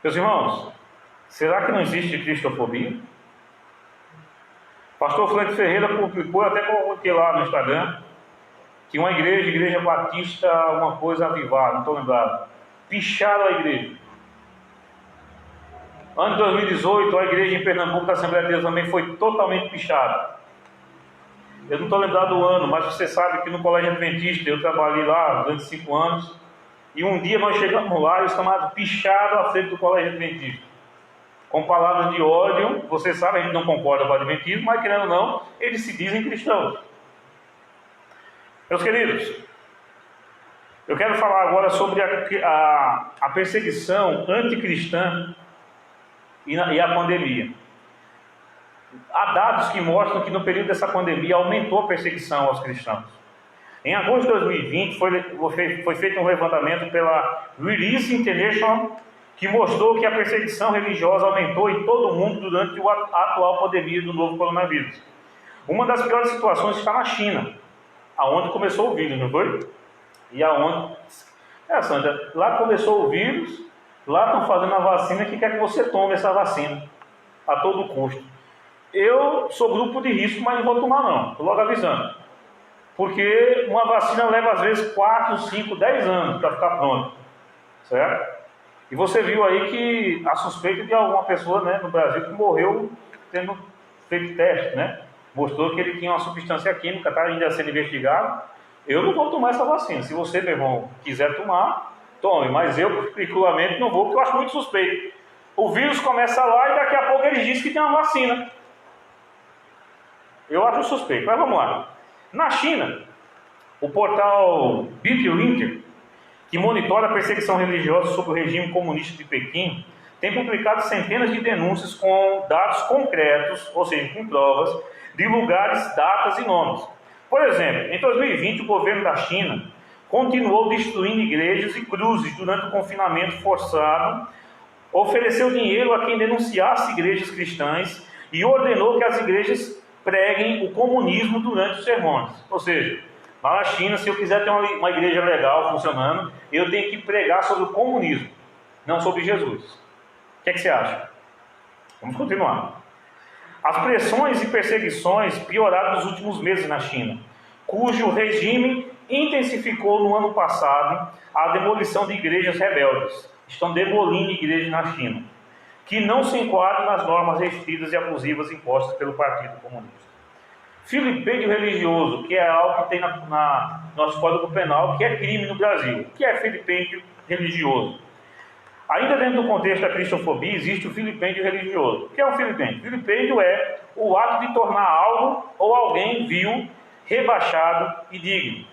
[SPEAKER 2] Meus irmãos, será que não existe cristofobia? Pastor Frank Ferreira publicou, até coloquei lá no Instagram, que uma igreja batista, uma coisa avivada, não estou lembrado, picharam a igreja. Ano de 2018, a igreja em Pernambuco da Assembleia de Deus também foi totalmente pichada. Eu não estou lembrado do ano, mas você sabe que no Colégio Adventista eu trabalhei lá durante 5 anos, e um dia nós chegamos lá e os camaradas picharam à frente do Colégio Adventista, com palavras de ódio. Você sabe, a gente não concorda com o Adventismo, mas querendo ou não, eles se dizem cristãos. Meus queridos, eu quero falar agora sobre a perseguição anticristã e a pandemia. Há dados que mostram que no período dessa pandemia aumentou a perseguição aos cristãos. Em agosto de 2020 foi feito um levantamento pela Release International que mostrou que a perseguição religiosa aumentou em todo o mundo durante a atual pandemia do novo coronavírus. Uma das piores situações está na China, aonde começou o vírus, não foi? E aonde... Sandra, lá começou o vírus, lá estão fazendo a vacina que quer que você tome essa vacina, a todo custo. Eu sou grupo de risco, mas não vou tomar não, estou logo avisando. Porque uma vacina leva às vezes 4, 5, 10 anos para ficar pronta, certo? E você viu aí que a suspeita de alguma pessoa, né, no Brasil que morreu tendo feito teste, né? Mostrou que ele tinha uma substância química, está ainda sendo investigado. Eu não vou tomar essa vacina. Se você, meu irmão, quiser tomar, tome. Mas eu, particularmente, não vou, porque eu acho muito suspeito. O vírus começa lá e daqui a pouco eles dizem que tem uma vacina. Eu acho suspeito, mas vamos lá. Na China, o portal Bitlinker, que monitora a perseguição religiosa sob o regime comunista de Pequim, tem publicado centenas de denúncias com dados concretos, ou seja, com provas, de lugares, datas e nomes. Por exemplo, em 2020, o governo da China continuou destruindo igrejas e cruzes durante o confinamento forçado, ofereceu dinheiro a quem denunciasse igrejas cristãs e ordenou que as igrejas preguem o comunismo durante os sermões. Ou seja, lá na China, se eu quiser ter uma igreja legal funcionando, eu tenho que pregar sobre o comunismo, não sobre Jesus. O que é que você acha? Vamos continuar. As pressões e perseguições pioraram nos últimos meses na China, cujo regime intensificou no ano passado a demolição de igrejas rebeldes. Estão demolindo igrejas na China, que não se enquadram nas normas restritas e abusivas impostas pelo Partido Comunista. Filipêndio religioso, que é algo que tem no nosso Código Penal, que é crime no Brasil. O que é filipêndio religioso? Ainda dentro do contexto da cristofobia, existe o filipêndio religioso. O que é um filipêndio? Filipêndio é o ato de tornar algo ou alguém vil, rebaixado e digno.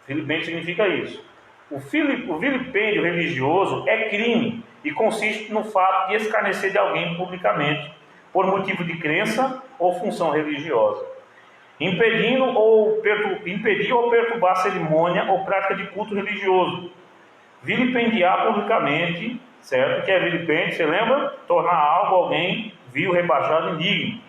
[SPEAKER 2] Filipêndio significa isso. O vilipêndio religioso é crime e consiste no fato de escarnecer de alguém publicamente, por motivo de crença ou função religiosa, impedir ou perturbar cerimônia ou prática de culto religioso. Vilipendiar publicamente, certo? O que é vilipêndio? Você lembra? Tornar algo, alguém, vil, rebaixado, indigno.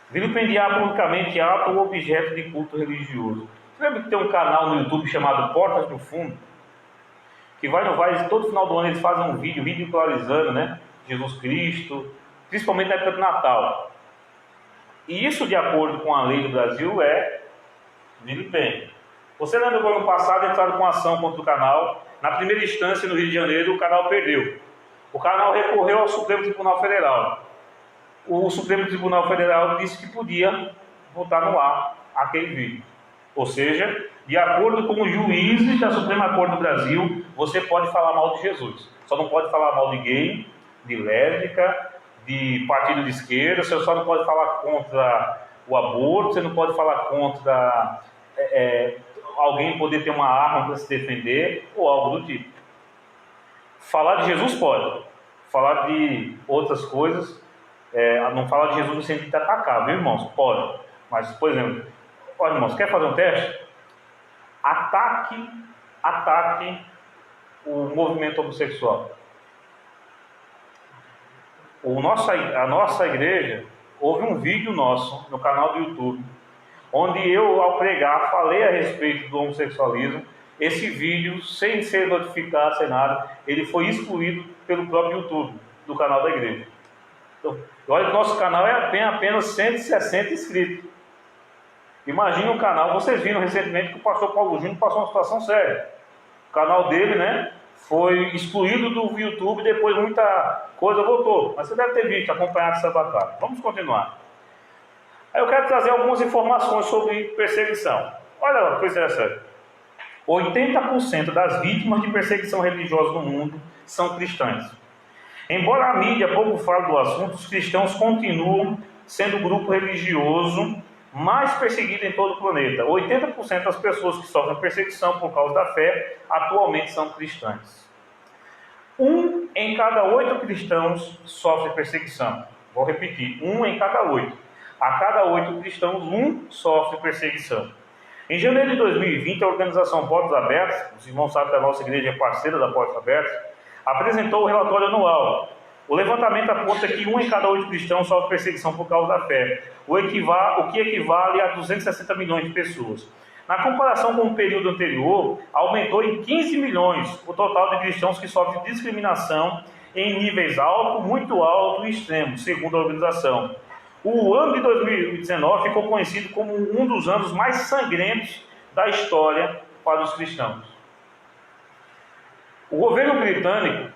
[SPEAKER 2] Vilipendiar publicamente ato ou objeto de culto religioso. Você lembra que tem um canal no YouTube chamado Portas do Fundo? Que todo final do ano eles fazem um vídeo ridicularizando, né? Jesus Cristo, principalmente na época do Natal. E isso, de acordo com a lei do Brasil, é vilipêndio. Você lembra que no ano passado entraram com ação contra o canal? Na primeira instância, no Rio de Janeiro, o canal perdeu. O canal recorreu ao Supremo Tribunal Federal. O Supremo Tribunal Federal disse que podia botar no ar aquele vídeo. Ou seja, de acordo com os juízes da Suprema Corte do Brasil, você pode falar mal de Jesus. Só não pode falar mal de gay, de lésbica, de partido de esquerda. Você só não pode falar contra o aborto, você não pode falar contra alguém poder ter uma arma para se defender ou algo do tipo. Falar de Jesus pode. Falar de outras coisas, não falar de Jesus no sentido de atacar, viu, irmãos? Pode. Mas, por exemplo, olha, irmãos, quer fazer um teste? Ataque o movimento homossexual. A nossa igreja, houve um vídeo nosso no canal do YouTube, onde eu, ao pregar, falei a respeito do homossexualismo. Esse vídeo, sem ser notificado, sem nada, ele foi excluído pelo próprio YouTube, do canal da igreja. Então, olha que o nosso canal tem apenas 160 inscritos. Imagina um canal, vocês viram recentemente que o pastor Paulo Júnior passou uma situação séria. O canal dele, né, foi excluído do YouTube, depois muita coisa voltou. Mas você deve ter visto, acompanhado essa batalha. Vamos continuar. Aí eu quero trazer algumas informações sobre perseguição. Olha que coisa interessante. 80% das vítimas de perseguição religiosa no mundo são cristãs. Embora a mídia pouco fale do assunto, os cristãos continuam sendo o grupo religioso mais perseguido em todo o planeta. 80% das pessoas que sofrem perseguição por causa da fé atualmente são cristãs. 1 em cada 8 cristãos sofre perseguição. Vou repetir, 1 em cada 8. A cada 8 cristãos, 1 sofre perseguição. Em janeiro de 2020, a organização Portas Abertas, os irmãos sabem que a nossa igreja é parceira da Portas Abertas, apresentou o relatório anual. O levantamento aponta que 1 em cada 8 cristãos sofre perseguição por causa da fé, o que equivale a 260 milhões de pessoas. Na comparação com o período anterior, aumentou em 15 milhões o total de cristãos que sofrem discriminação em níveis alto, muito alto e extremo, segundo a organização. O ano de 2019 ficou conhecido como um dos anos mais sangrentos da história para os cristãos. O governo britânico,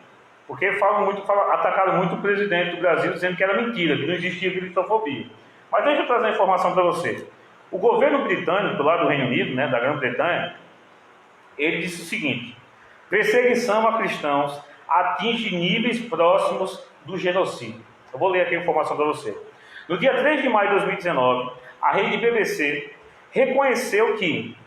[SPEAKER 2] porque atacaram muito o presidente do Brasil, dizendo que era mentira, que não existia cristofobia. Mas deixa eu trazer a informação para você. O governo britânico, lá do Reino Unido, da Grã-Bretanha, ele disse o seguinte: perseguição a cristãos atinge níveis próximos do genocídio. Eu vou ler aqui a informação para você. No dia 3 de maio de 2019, a rede BBC reconheceu que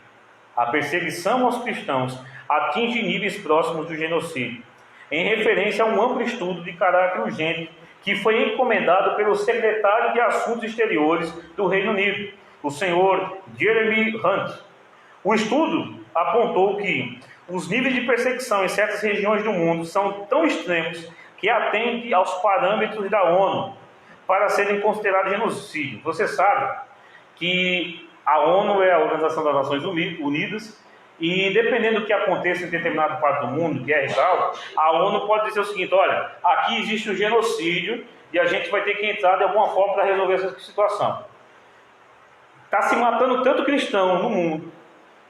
[SPEAKER 2] a perseguição aos cristãos atinge níveis próximos do genocídio, em referência a um amplo estudo de caráter urgente que foi encomendado pelo secretário de Assuntos Exteriores do Reino Unido, o senhor Jeremy Hunt. O estudo apontou que os níveis de perseguição em certas regiões do mundo são tão extremos que atendem aos parâmetros da ONU para serem considerados genocídio. Você sabe que a ONU é a Organização das Nações Unidas e, dependendo do que aconteça em determinada parte do mundo, guerra e tal, a ONU pode dizer o seguinte: olha, aqui existe um genocídio e a gente vai ter que entrar de alguma forma para resolver essa situação. Está se matando tanto cristão no mundo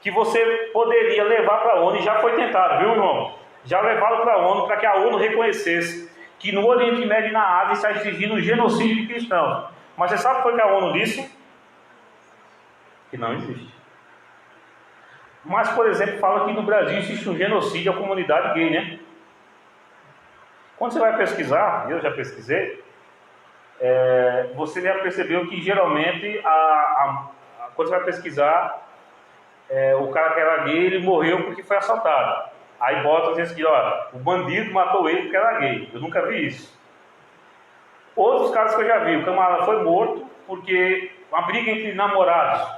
[SPEAKER 2] que você poderia levar para a ONU, e já foi tentado, viu, irmão? Já levaram para a ONU para que a ONU reconhecesse que no Oriente Médio e na Ásia está exigindo um genocídio de cristãos. Mas você sabe o que foi que a ONU disse? Que não existe. Mas, por exemplo, fala que no Brasil existe um genocídio à comunidade gay, né? Quando você vai pesquisar, eu já pesquisei, você já percebeu que geralmente, quando você vai pesquisar, o cara que era gay, ele morreu porque foi assaltado. Aí bota às vezes que, o bandido matou ele porque era gay. Eu nunca vi isso. Outros casos que eu já vi, o camarada foi morto porque uma briga entre namorados,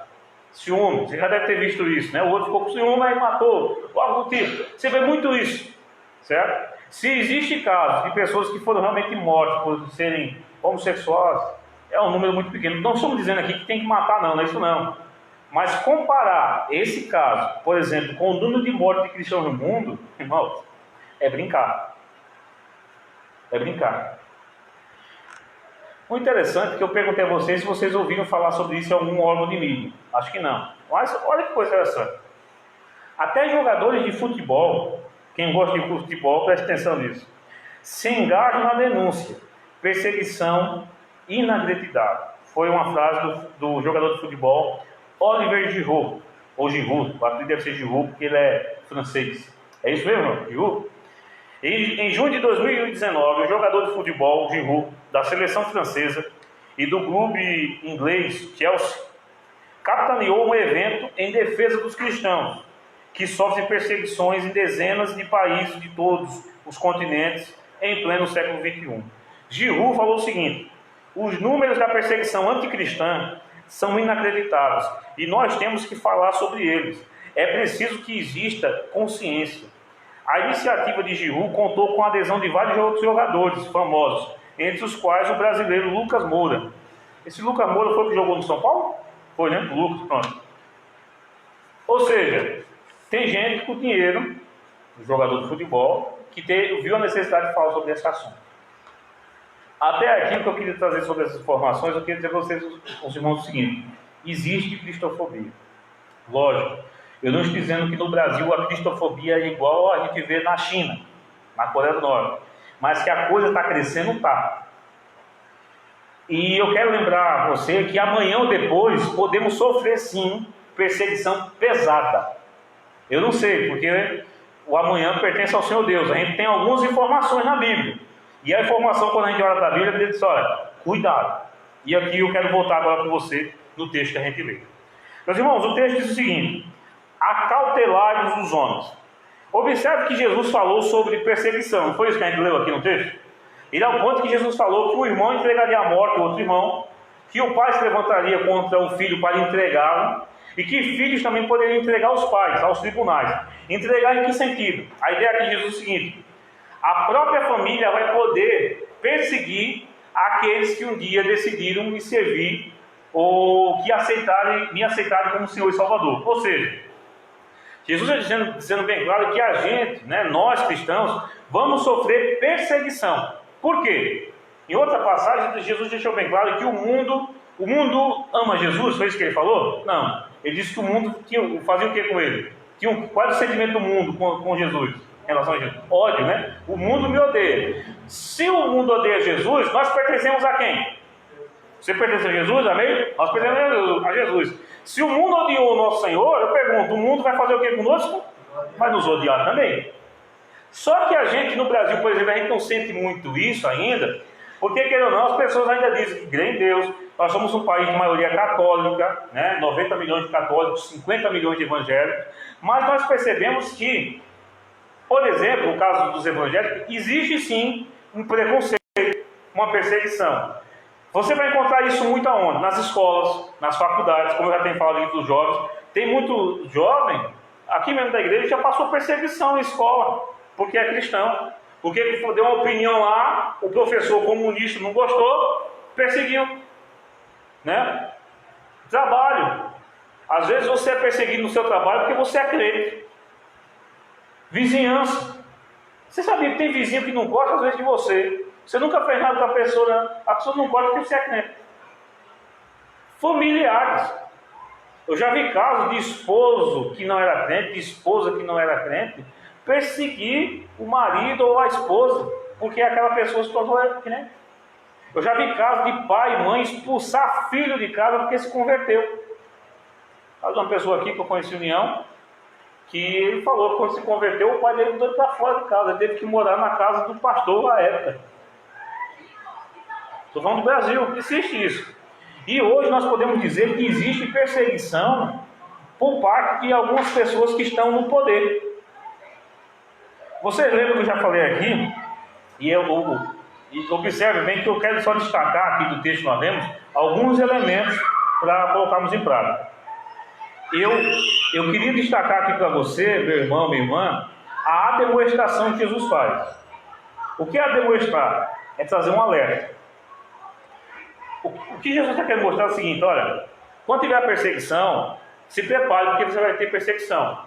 [SPEAKER 2] ciúme, você já deve ter visto isso, né? O outro ficou com ciúme e matou, algo do tipo. Você vê muito isso, certo? Se existe casos de pessoas que foram realmente mortas por serem homossexuais, é um número muito pequeno. Não estamos dizendo aqui que tem que matar, não é isso não. Mas comparar esse caso, por exemplo, com o número de mortes de cristãos no mundo, irmãos, é brincar. É brincar. O interessante é que eu perguntei a vocês se vocês ouviram falar sobre isso em algum órgão de mídia. Acho que não. Mas olha que coisa interessante. Até jogadores de futebol, quem gosta de futebol, preste atenção nisso, se engajam na denúncia. Perseguição inacreditável. Foi uma frase do jogador de futebol Olivier Giroud, ou Giroud, o apelido deve ser Giroud porque ele é francês. É isso mesmo, Giroud? Em junho de 2019, o jogador de futebol Giroud, da seleção francesa e do clube inglês Chelsea, capitaneou um evento em defesa dos cristãos, que sofrem perseguições em dezenas de países de todos os continentes em pleno século XXI. Giroud falou o seguinte: os números da perseguição anticristã são inacreditáveis e nós temos que falar sobre eles. É preciso que exista consciência. A iniciativa de Giroud contou com a adesão de vários outros jogadores famosos, entre os quais o brasileiro Lucas Moura. Esse Lucas Moura foi o que jogou no São Paulo? Foi, né? Lucas, pronto. Ou seja, tem gente com dinheiro, jogador de futebol, que viu a necessidade de falar sobre esse assunto. Até aqui o que eu queria trazer sobre essas informações, eu queria dizer para vocês, os irmãos, o seguinte: existe cristofobia. Lógico, eu não estou dizendo que no Brasil a cristofobia é igual a gente vê na China, na Coreia do Norte, mas que a coisa está crescendo, está. E eu quero lembrar a você que amanhã ou depois podemos sofrer sim perseguição pesada. Eu não sei, porque o amanhã pertence ao Senhor Deus. A gente tem algumas informações na Bíblia. E a informação, quando a gente olha para a Bíblia, ele diz: olha, cuidado. E aqui eu quero voltar agora com você no texto que a gente lê. Meus irmãos, o texto diz o seguinte: acautelai-vos dos homens, Observe que Jesus falou sobre perseguição. Não foi isso que a gente leu aqui no texto? Ele é o ponto que Jesus falou que o irmão entregaria à morte o outro irmão, que o pai se levantaria contra o filho para entregá-lo, e que filhos também poderiam entregar os pais aos tribunais. Entregar em que sentido? A ideia aqui de Jesus é o seguinte: a própria família vai poder perseguir aqueles que um dia decidiram me servir ou que me aceitarem como Senhor e Salvador. Ou seja, Jesus está dizendo bem claro que a gente, nós cristãos, vamos sofrer perseguição. Por quê? Em outra passagem, Jesus deixou bem claro que o mundo ama Jesus, foi isso que ele falou? Não. Ele disse que o mundo fazia o que com ele? Qual era o sentimento do mundo com Jesus? Em relação a Jesus? Ódio, né? O mundo me odeia. Se o mundo odeia Jesus, nós pertencemos a quem? Você pertence a Jesus, amém? Nós pertencemos a Jesus. Se o mundo odiou o nosso Senhor, eu pergunto, o mundo vai fazer o que conosco? Vai nos odiar também. Só que a gente no Brasil, por exemplo, a gente não sente muito isso ainda, porque, querendo ou não, as pessoas ainda dizem que creem em Deus. Nós somos um país de maioria católica, 90 milhões de católicos, 50 milhões de evangélicos, mas nós percebemos que, por exemplo, no caso dos evangélicos, existe sim um preconceito, uma perseguição. Você vai encontrar isso muito aonde? Nas escolas, nas faculdades, como eu já tenho falado aqui dos jovens. Tem muito jovem, aqui mesmo da igreja, já passou perseguição na escola, porque é cristão. Porque deu uma opinião lá, o professor comunista não gostou, perseguiu. Trabalho. Às vezes você é perseguido no seu trabalho porque você é crente. Vizinhança. Você sabia que tem vizinho que não gosta às vezes de você. Você nunca fez nada com a pessoa, né? A pessoa não gosta porque você é crente. Familiares. Eu já vi casos de esposo que não era crente, de esposa que não era crente, perseguir o marido ou a esposa, porque aquela pessoa se tornou crente. Eu já vi casos de pai e mãe expulsar filho de casa porque se converteu. Há uma pessoa aqui que eu conheci em União, que ele falou que quando se converteu, o pai dele mudou para fora de casa, ele teve que morar na casa do pastor na época. Estou falando do Brasil, existe isso. E hoje nós podemos dizer que existe perseguição por parte de algumas pessoas que estão no poder. Vocês lembram que eu já falei aqui, e observe bem que eu quero só destacar aqui do texto que nós lemos, alguns elementos para colocarmos em prática. Eu queria destacar aqui para você, meu irmão, minha irmã, a demonstração que Jesus faz. O que é demonstrar? É trazer um alerta. O que Jesus está querendo mostrar é o seguinte: olha, quando tiver perseguição, se prepare, porque você vai ter perseguição.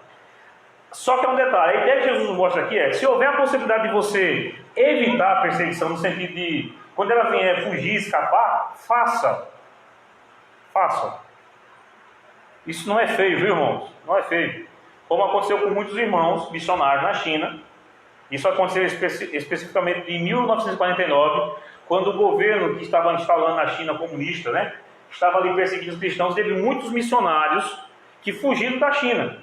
[SPEAKER 2] Só que é um detalhe, a ideia que Jesus mostra aqui é que se houver a possibilidade de você evitar a perseguição, no sentido de, quando ela vier fugir, escapar, faça. Isso não é feio, viu, irmãos? Não é feio. Como aconteceu com muitos irmãos missionários na China. Isso aconteceu especificamente em 1949, quando o governo que estava instalando na China comunista, estava ali perseguindo os cristãos. Teve muitos missionários que fugiram da China.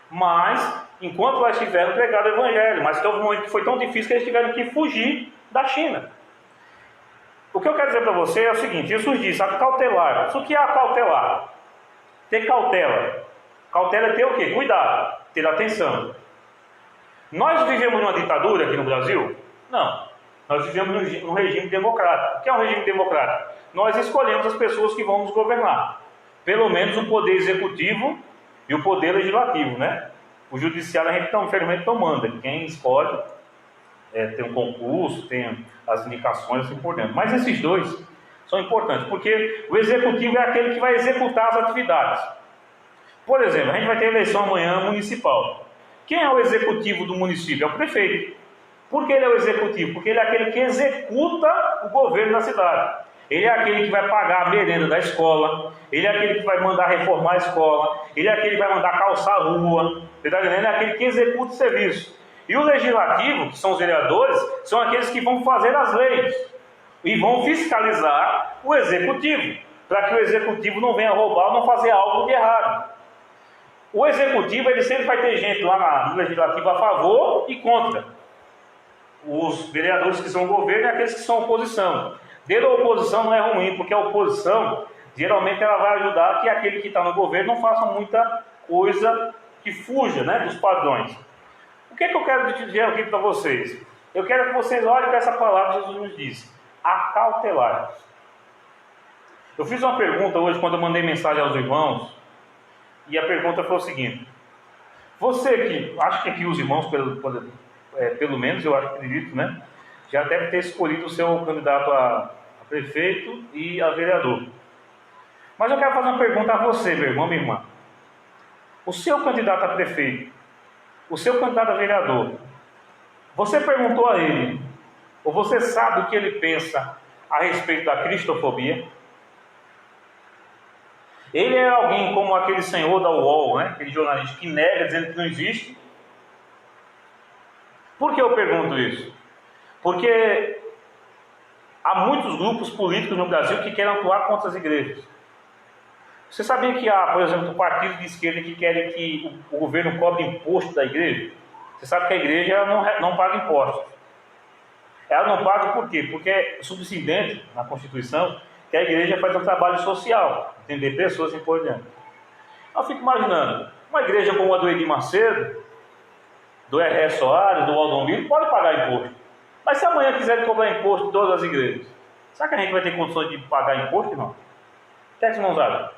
[SPEAKER 2] Mas, enquanto lá estiveram, pregaram o evangelho. Mas teve um momento que foi tão difícil que eles tiveram que fugir da China. O que eu quero dizer para você é o seguinte: Jesus disse, acautelar. Isso que é acautelar? Ter cautela. Cautela é ter o quê? Cuidado, ter atenção. Nós vivemos numa ditadura aqui no Brasil? Não. Nós vivemos num regime democrático. O que é um regime democrático? Nós escolhemos as pessoas que vão nos governar. Pelo menos o poder executivo e o poder legislativo, O judiciário a gente infelizmente não manda. Quem escolhe tem um concurso, tem as indicações assim por dentro. Mas esses dois são importantes, porque o executivo é aquele que vai executar as atividades. Por exemplo, a gente vai ter eleição amanhã municipal. Quem é o executivo do município? É o prefeito. Por que ele é o executivo? Porque ele é aquele que executa o governo da cidade. Ele é aquele que vai pagar a merenda da escola, ele é aquele que vai mandar reformar a escola, ele é aquele que vai mandar calçar a rua, você está entendendo? Ele é aquele que executa o serviço. E o legislativo, que são os vereadores, são aqueles que vão fazer as leis e vão fiscalizar o executivo, para que o executivo não venha roubar ou não fazer algo de errado. O executivo, ele sempre vai ter gente lá no legislativo a favor e contra. Os vereadores que são o governo e aqueles que são oposição. Dentro da oposição não é ruim, porque a oposição, geralmente ela vai ajudar que aquele que está no governo não faça muita coisa que fuja dos padrões. O que é que eu quero dizer aqui para vocês? Eu quero que vocês olhem para essa palavra que Jesus nos diz: acautelar. Eu fiz uma pergunta hoje quando eu mandei mensagem aos irmãos, e a pergunta foi o seguinte: você que, acho que aqui os irmãos, pelo menos eu acredito, né, já deve ter escolhido o seu candidato a prefeito e a vereador. Mas eu quero fazer uma pergunta a você, meu irmão, minha irmã. O seu candidato a prefeito, o seu candidato a vereador, você perguntou a ele, ou você sabe o que ele pensa a respeito da cristofobia? Ele é alguém como aquele senhor da UOL, né? Aquele jornalista que nega, dizendo que não existe. Por que eu pergunto isso? Porque há muitos grupos políticos no Brasil que querem atuar contra as igrejas. Você sabia que há, por exemplo, partidos de esquerda que querem que o governo cobre imposto da igreja? Você sabe que a igreja ela não paga impostos. Ela não paga por quê? Porque é subsidente na Constituição que a igreja faz um trabalho social, atender pessoas e por diante. Eu fico imaginando, uma igreja como a do Edir Macedo, do R.R. Soares, do Valdomiro, pode pagar imposto. Mas se amanhã quiserem cobrar imposto em todas as igrejas, será que a gente vai ter condições de pagar imposto, irmão? O que é que vocês não sabem?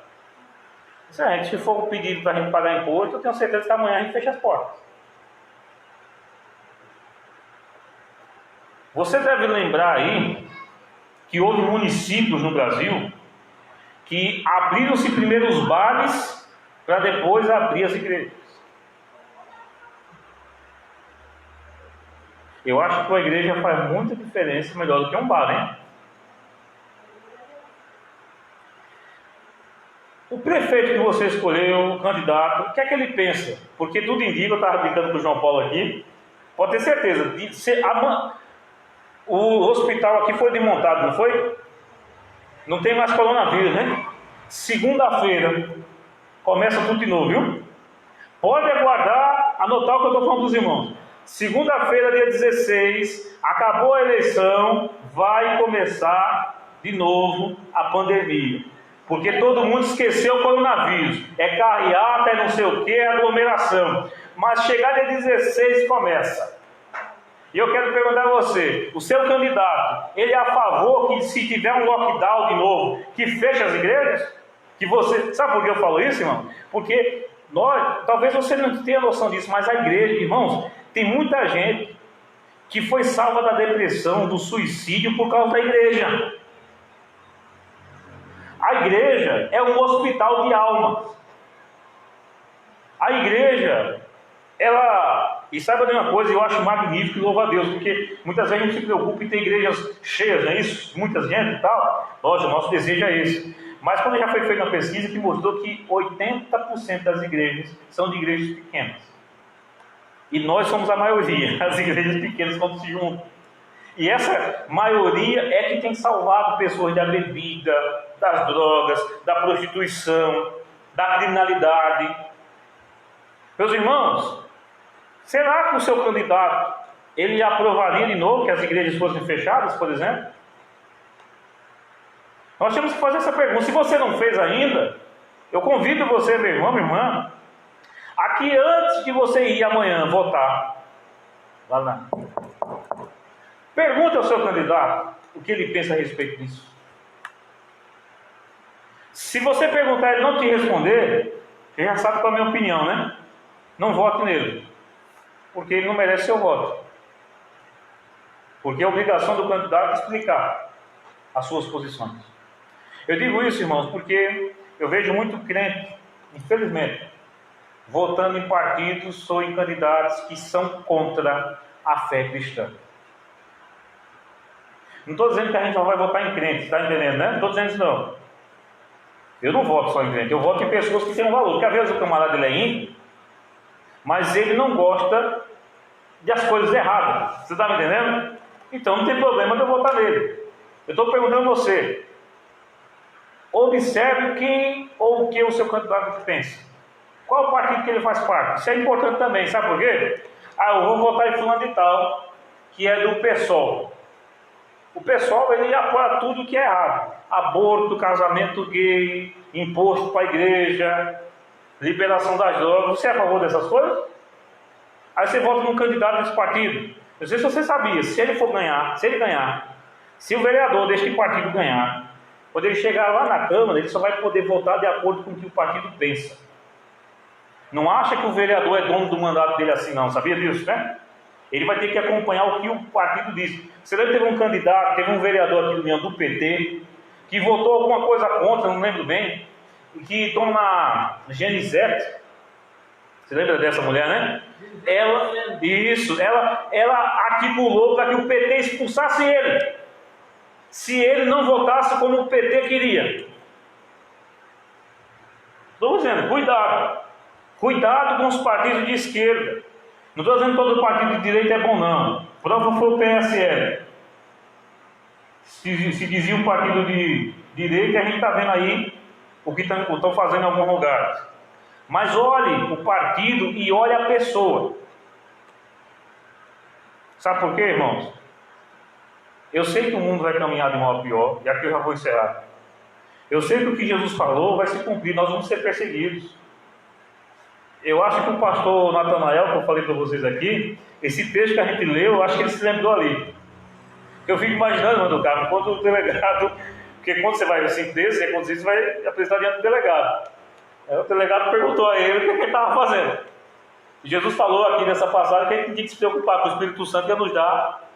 [SPEAKER 2] Se for um pedido para a gente pagar imposto, eu tenho certeza que amanhã a gente fecha as portas. Você deve lembrar aí que houve municípios no Brasil que abriram-se primeiro os bares para depois abrir as igrejas. Eu acho que a igreja faz muita diferença, melhor do que um bar, hein? O prefeito que você escolheu, o candidato, o que é que ele pensa? Porque tudo indica, eu estava brincando com o João Paulo aqui, pode ter certeza, o hospital aqui foi desmontado, não foi? Não tem mais coronavírus, né? Segunda-feira começa tudo de novo, viu? Pode aguardar, anotar o que eu estou falando dos irmãos. Segunda-feira, dia 16, acabou a eleição, vai começar de novo a pandemia. Porque todo mundo esqueceu o coronavírus. É carreata, é não sei o que, é aglomeração. Mas chegar dia 16 começa. E eu quero perguntar a você, o seu candidato, ele é a favor que se tiver um lockdown de novo, que feche as igrejas? Que você, sabe por que eu falo isso, irmão? Porque talvez você não tenha noção disso, mas a igreja, irmãos, tem muita gente que foi salva da depressão, do suicídio por causa da igreja. A igreja é um hospital de almas. A igreja, e saiba de uma coisa, eu acho magnífico e louvo a Deus, porque muitas vezes a gente se preocupa em ter igrejas cheias, não é isso? Muita gente e tal. Nossa, o nosso desejo é esse. Mas quando já foi feita uma pesquisa que mostrou que 80% das igrejas são de igrejas pequenas. E nós somos a maioria, as igrejas pequenas quando se juntam. E essa maioria é que tem salvado pessoas da bebida, das drogas, da prostituição, da criminalidade. Meus irmãos, será que o seu candidato, ele aprovaria de novo que as igrejas fossem fechadas, por exemplo? Nós temos que fazer essa pergunta. Se você não fez ainda, eu convido você, meu irmão, minha irmã, a que antes de você ir amanhã votar, vá lá, pergunte ao seu candidato o que ele pensa a respeito disso. Se você perguntar e ele não te responder, você já sabe qual é a minha opinião, né? Não vote nele, porque ele não merece seu voto. Porque é obrigação do candidato explicar as suas posições. Eu digo isso, irmãos, porque eu vejo muito crente, infelizmente, votando em partidos ou em candidatos que são contra a fé cristã. Não estou dizendo que a gente só vai votar em crente, está entendendo, né? Não estou dizendo isso não. Eu não voto só em crente, eu voto em pessoas que têm um valor. Porque às vezes o camarada ele é ímpio, mas ele não gosta das coisas erradas. Você está me entendendo? Então não tem problema de eu votar nele. Eu estou perguntando a você, observe quem ou o que o seu candidato pensa. Qual o partido que ele faz parte? Isso é importante também, sabe por quê? Eu vou votar em fulano de tal, que é do PSOL. O PSOL, ele apoia tudo que é errado. Aborto, casamento gay, imposto para a igreja, liberação das drogas. Você é a favor dessas coisas? Aí você vota num candidato desse partido. Não sei se você sabia, se ele ganhar, se o vereador deste partido ganhar, quando ele chegar lá na Câmara, ele só vai poder votar de acordo com o que o partido pensa. Não acha que o vereador é dono do mandato dele assim não, sabia disso, né? Ele vai ter que acompanhar o que o partido diz. Você lembra que teve um candidato, teve um vereador aqui do PT, que votou alguma coisa contra, não lembro bem, que dona Genisete, você lembra dessa mulher, né? Ela articulou para que o PT expulsasse ele, se ele não votasse como o PT queria. Estou dizendo, cuidado com os partidos de esquerda. Não estou dizendo que todo partido de direita é bom, não. Prova foi o PSL. Se dizia um partido de direita, a gente está vendo aí o que estão fazendo em alguns lugares. Mas olhe o partido e olhe a pessoa. Sabe por quê, irmãos? Eu sei que o mundo vai caminhar de mal a pior, e aqui eu já vou encerrar. Eu sei que o que Jesus falou vai se cumprir, nós vamos ser perseguidos. Eu acho que o pastor Natanael, que eu falei para vocês aqui, esse texto que a gente leu, eu acho que ele se lembrou ali. Eu fico imaginando, mano, cara, enquanto o delegado, porque quando você vai assim preso, você vai apresentar diante do delegado. Aí o delegado perguntou a ele o que ele estava fazendo. E Jesus falou aqui nessa passagem que a gente tinha que se preocupar, que o Espírito Santo ia nos dar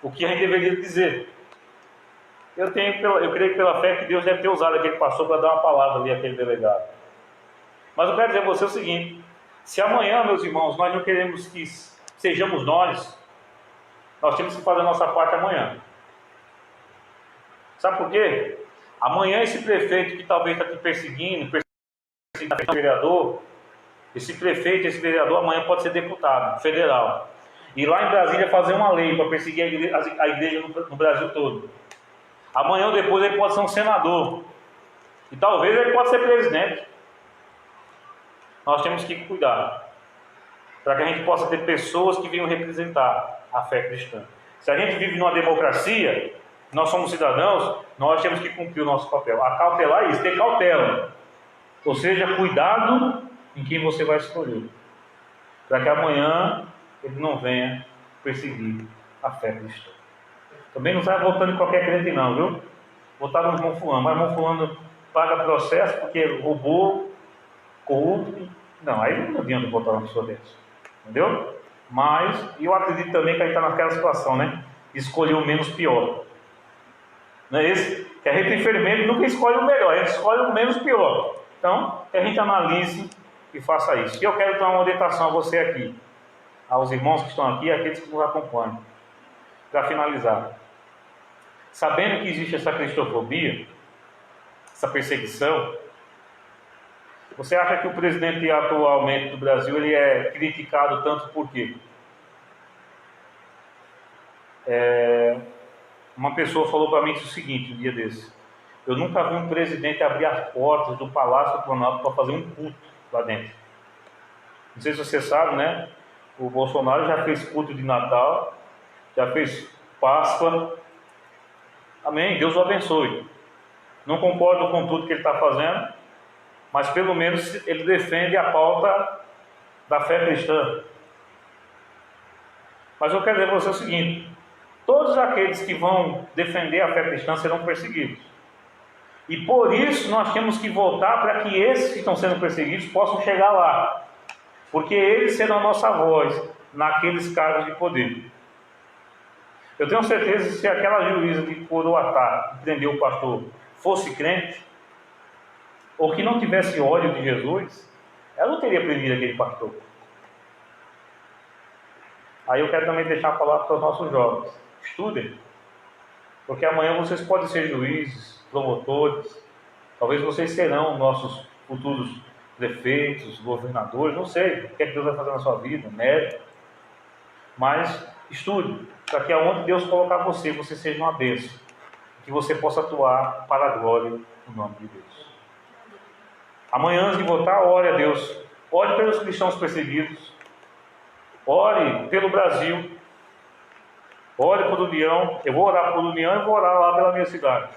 [SPEAKER 2] o que a gente deveria dizer. Eu creio que pela fé que Deus deve ter usado aquele pastor para dar uma palavra ali àquele delegado. Mas eu quero dizer a você o seguinte: se amanhã, meus irmãos, nós não queremos que sejamos nós temos que fazer a nossa parte amanhã. Sabe por quê? Amanhã esse prefeito que talvez está te perseguindo o vereador, esse prefeito, esse vereador, amanhã pode ser deputado federal. E lá em Brasília fazer uma lei para perseguir a igreja no Brasil todo. Amanhã ou depois ele pode ser um senador. E talvez ele pode ser presidente. Nós temos que cuidar para que a gente possa ter pessoas que venham representar a fé cristã. Se a gente vive numa democracia, nós somos cidadãos, nós temos que cumprir o nosso papel. Acautelar isso, ter cautela. Ou seja, cuidado em quem você vai escolher, para que amanhã ele não venha perseguir a fé cristã. Também não sai votando em qualquer crente não, viu? Votar no irmão fulano, mas irmão fulano paga processo porque roubou, corrupto. Não, aí não adianta votar uma pessoa dessa. Entendeu? Mas eu acredito também que a gente está naquela situação, né? Escolher o menos pior. Não é isso? Que a gente, infelizmente, nunca escolhe o melhor, a gente escolhe o menos pior. Então, que a gente analise e faça isso. E eu quero dar uma orientação a você aqui, aos irmãos que estão aqui e àqueles que nos acompanham. Para finalizar. Sabendo que existe essa cristofobia, essa perseguição, você acha que o presidente atualmente do Brasil ele é criticado tanto por quê? Uma pessoa falou para mim o seguinte, um dia desse: eu nunca vi um presidente abrir as portas do Palácio do Planalto para fazer um culto lá dentro. Não sei se você sabe, né? O Bolsonaro já fez culto de Natal, já fez Páscoa. Amém? Deus o abençoe. Não concordo com tudo que ele está fazendo, mas pelo menos ele defende a pauta da fé cristã. Mas eu quero dizer para você o seguinte: todos aqueles que vão defender a fé cristã serão perseguidos. E por isso nós temos que voltar para que esses que estão sendo perseguidos possam chegar lá. Porque eles serão a nossa voz naqueles cargos de poder. Eu tenho certeza que se aquela juíza que Coroatá, que prendeu o pastor, fosse crente, ou que não tivesse ódio de Jesus, ela não teria prendido aquele pastor. Aí eu quero também deixar a palavra para os nossos jovens: estudem, porque amanhã vocês podem ser juízes, promotores, talvez vocês serão nossos futuros prefeitos, governadores, não sei o que é que Deus vai fazer na sua vida, médico. Mas estude, para que aonde Deus colocar você, você seja uma bênção, que você possa atuar para a glória do nome de Deus. Amanhã, antes de votar, ore a Deus, ore pelos cristãos perseguidos, ore pelo Brasil, ore por União. Eu vou orar por União e vou orar lá pela minha cidade,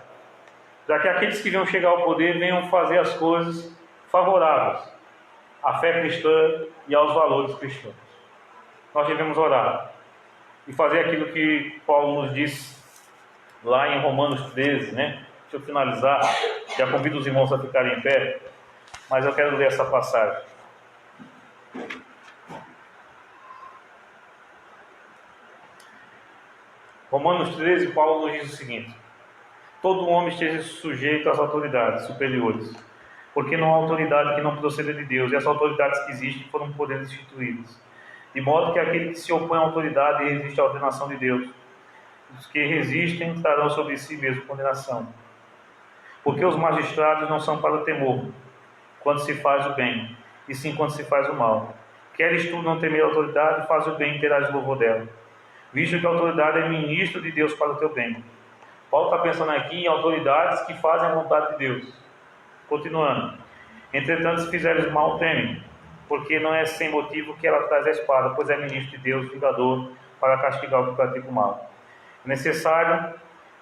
[SPEAKER 2] para que aqueles que venham chegar ao poder venham fazer as coisas favoráveis à fé cristã e aos valores cristãos. nós devemos orar e fazer aquilo que Paulo nos diz lá em Romanos 13, né? Deixa eu finalizar, já convido os irmãos a ficarem em pé, mas eu quero ler essa passagem. Romanos 13, Paulo nos diz o seguinte: todo homem esteja sujeito às autoridades superiores, porque não há autoridade que não proceda de Deus, e as autoridades que existem foram poderes instituídos, de modo que aquele que se opõe à autoridade resiste à ordenação de Deus. Os que resistem trarão sobre si mesmo condenação. Porque os magistrados não são para o temor, quando se faz o bem, e sim quando se faz o mal. Queres tu não temer a autoridade, faz o bem e terás louvor dela, visto que a autoridade é ministro de Deus para o teu bem. Paulo está pensando aqui em autoridades que fazem a vontade de Deus. Continuando: entretanto, se fizeres mal, teme, porque não é sem motivo que ela traz a espada, pois é ministro de Deus, vingador, para castigar o que pratica o mal. É necessário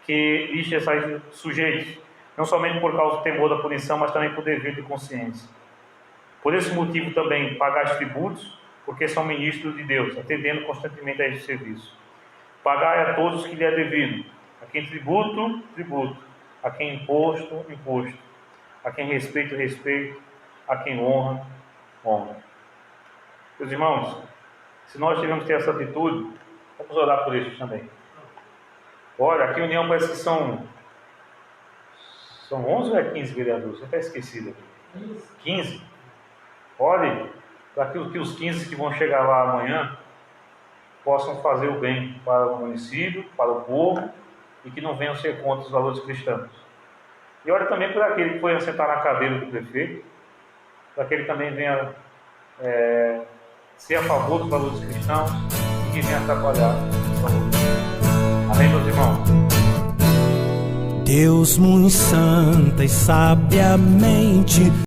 [SPEAKER 2] que lhes sejam sujeitos, não somente por causa do temor da punição, mas também por dever de consciência. Por esse motivo também pagais tributos, porque são ministros de Deus, atendendo constantemente a este serviço. Pagai a todos os que lhe é devido: a quem tributo, tributo; a quem imposto, imposto; a quem respeito, respeito; a quem honra, honra. Meus irmãos, se nós tivermos que ter essa atitude, vamos orar por isso também. Olha, aqui em União parece que são 11 ou é 15 vereadores? Eu até esquecido aqui. 15. Olhe, para que os 15 que vão chegar lá amanhã possam fazer o bem para o município, para o povo, e que não venham ser contra os valores cristãos. E olha também por aquele que foi sentar na cadeira do prefeito, para que ele também venha ser a favor dos valores cristãos e que venha atrapalhar os valores. Amém, meus irmãos?
[SPEAKER 3] Deus muito santa e sabiamente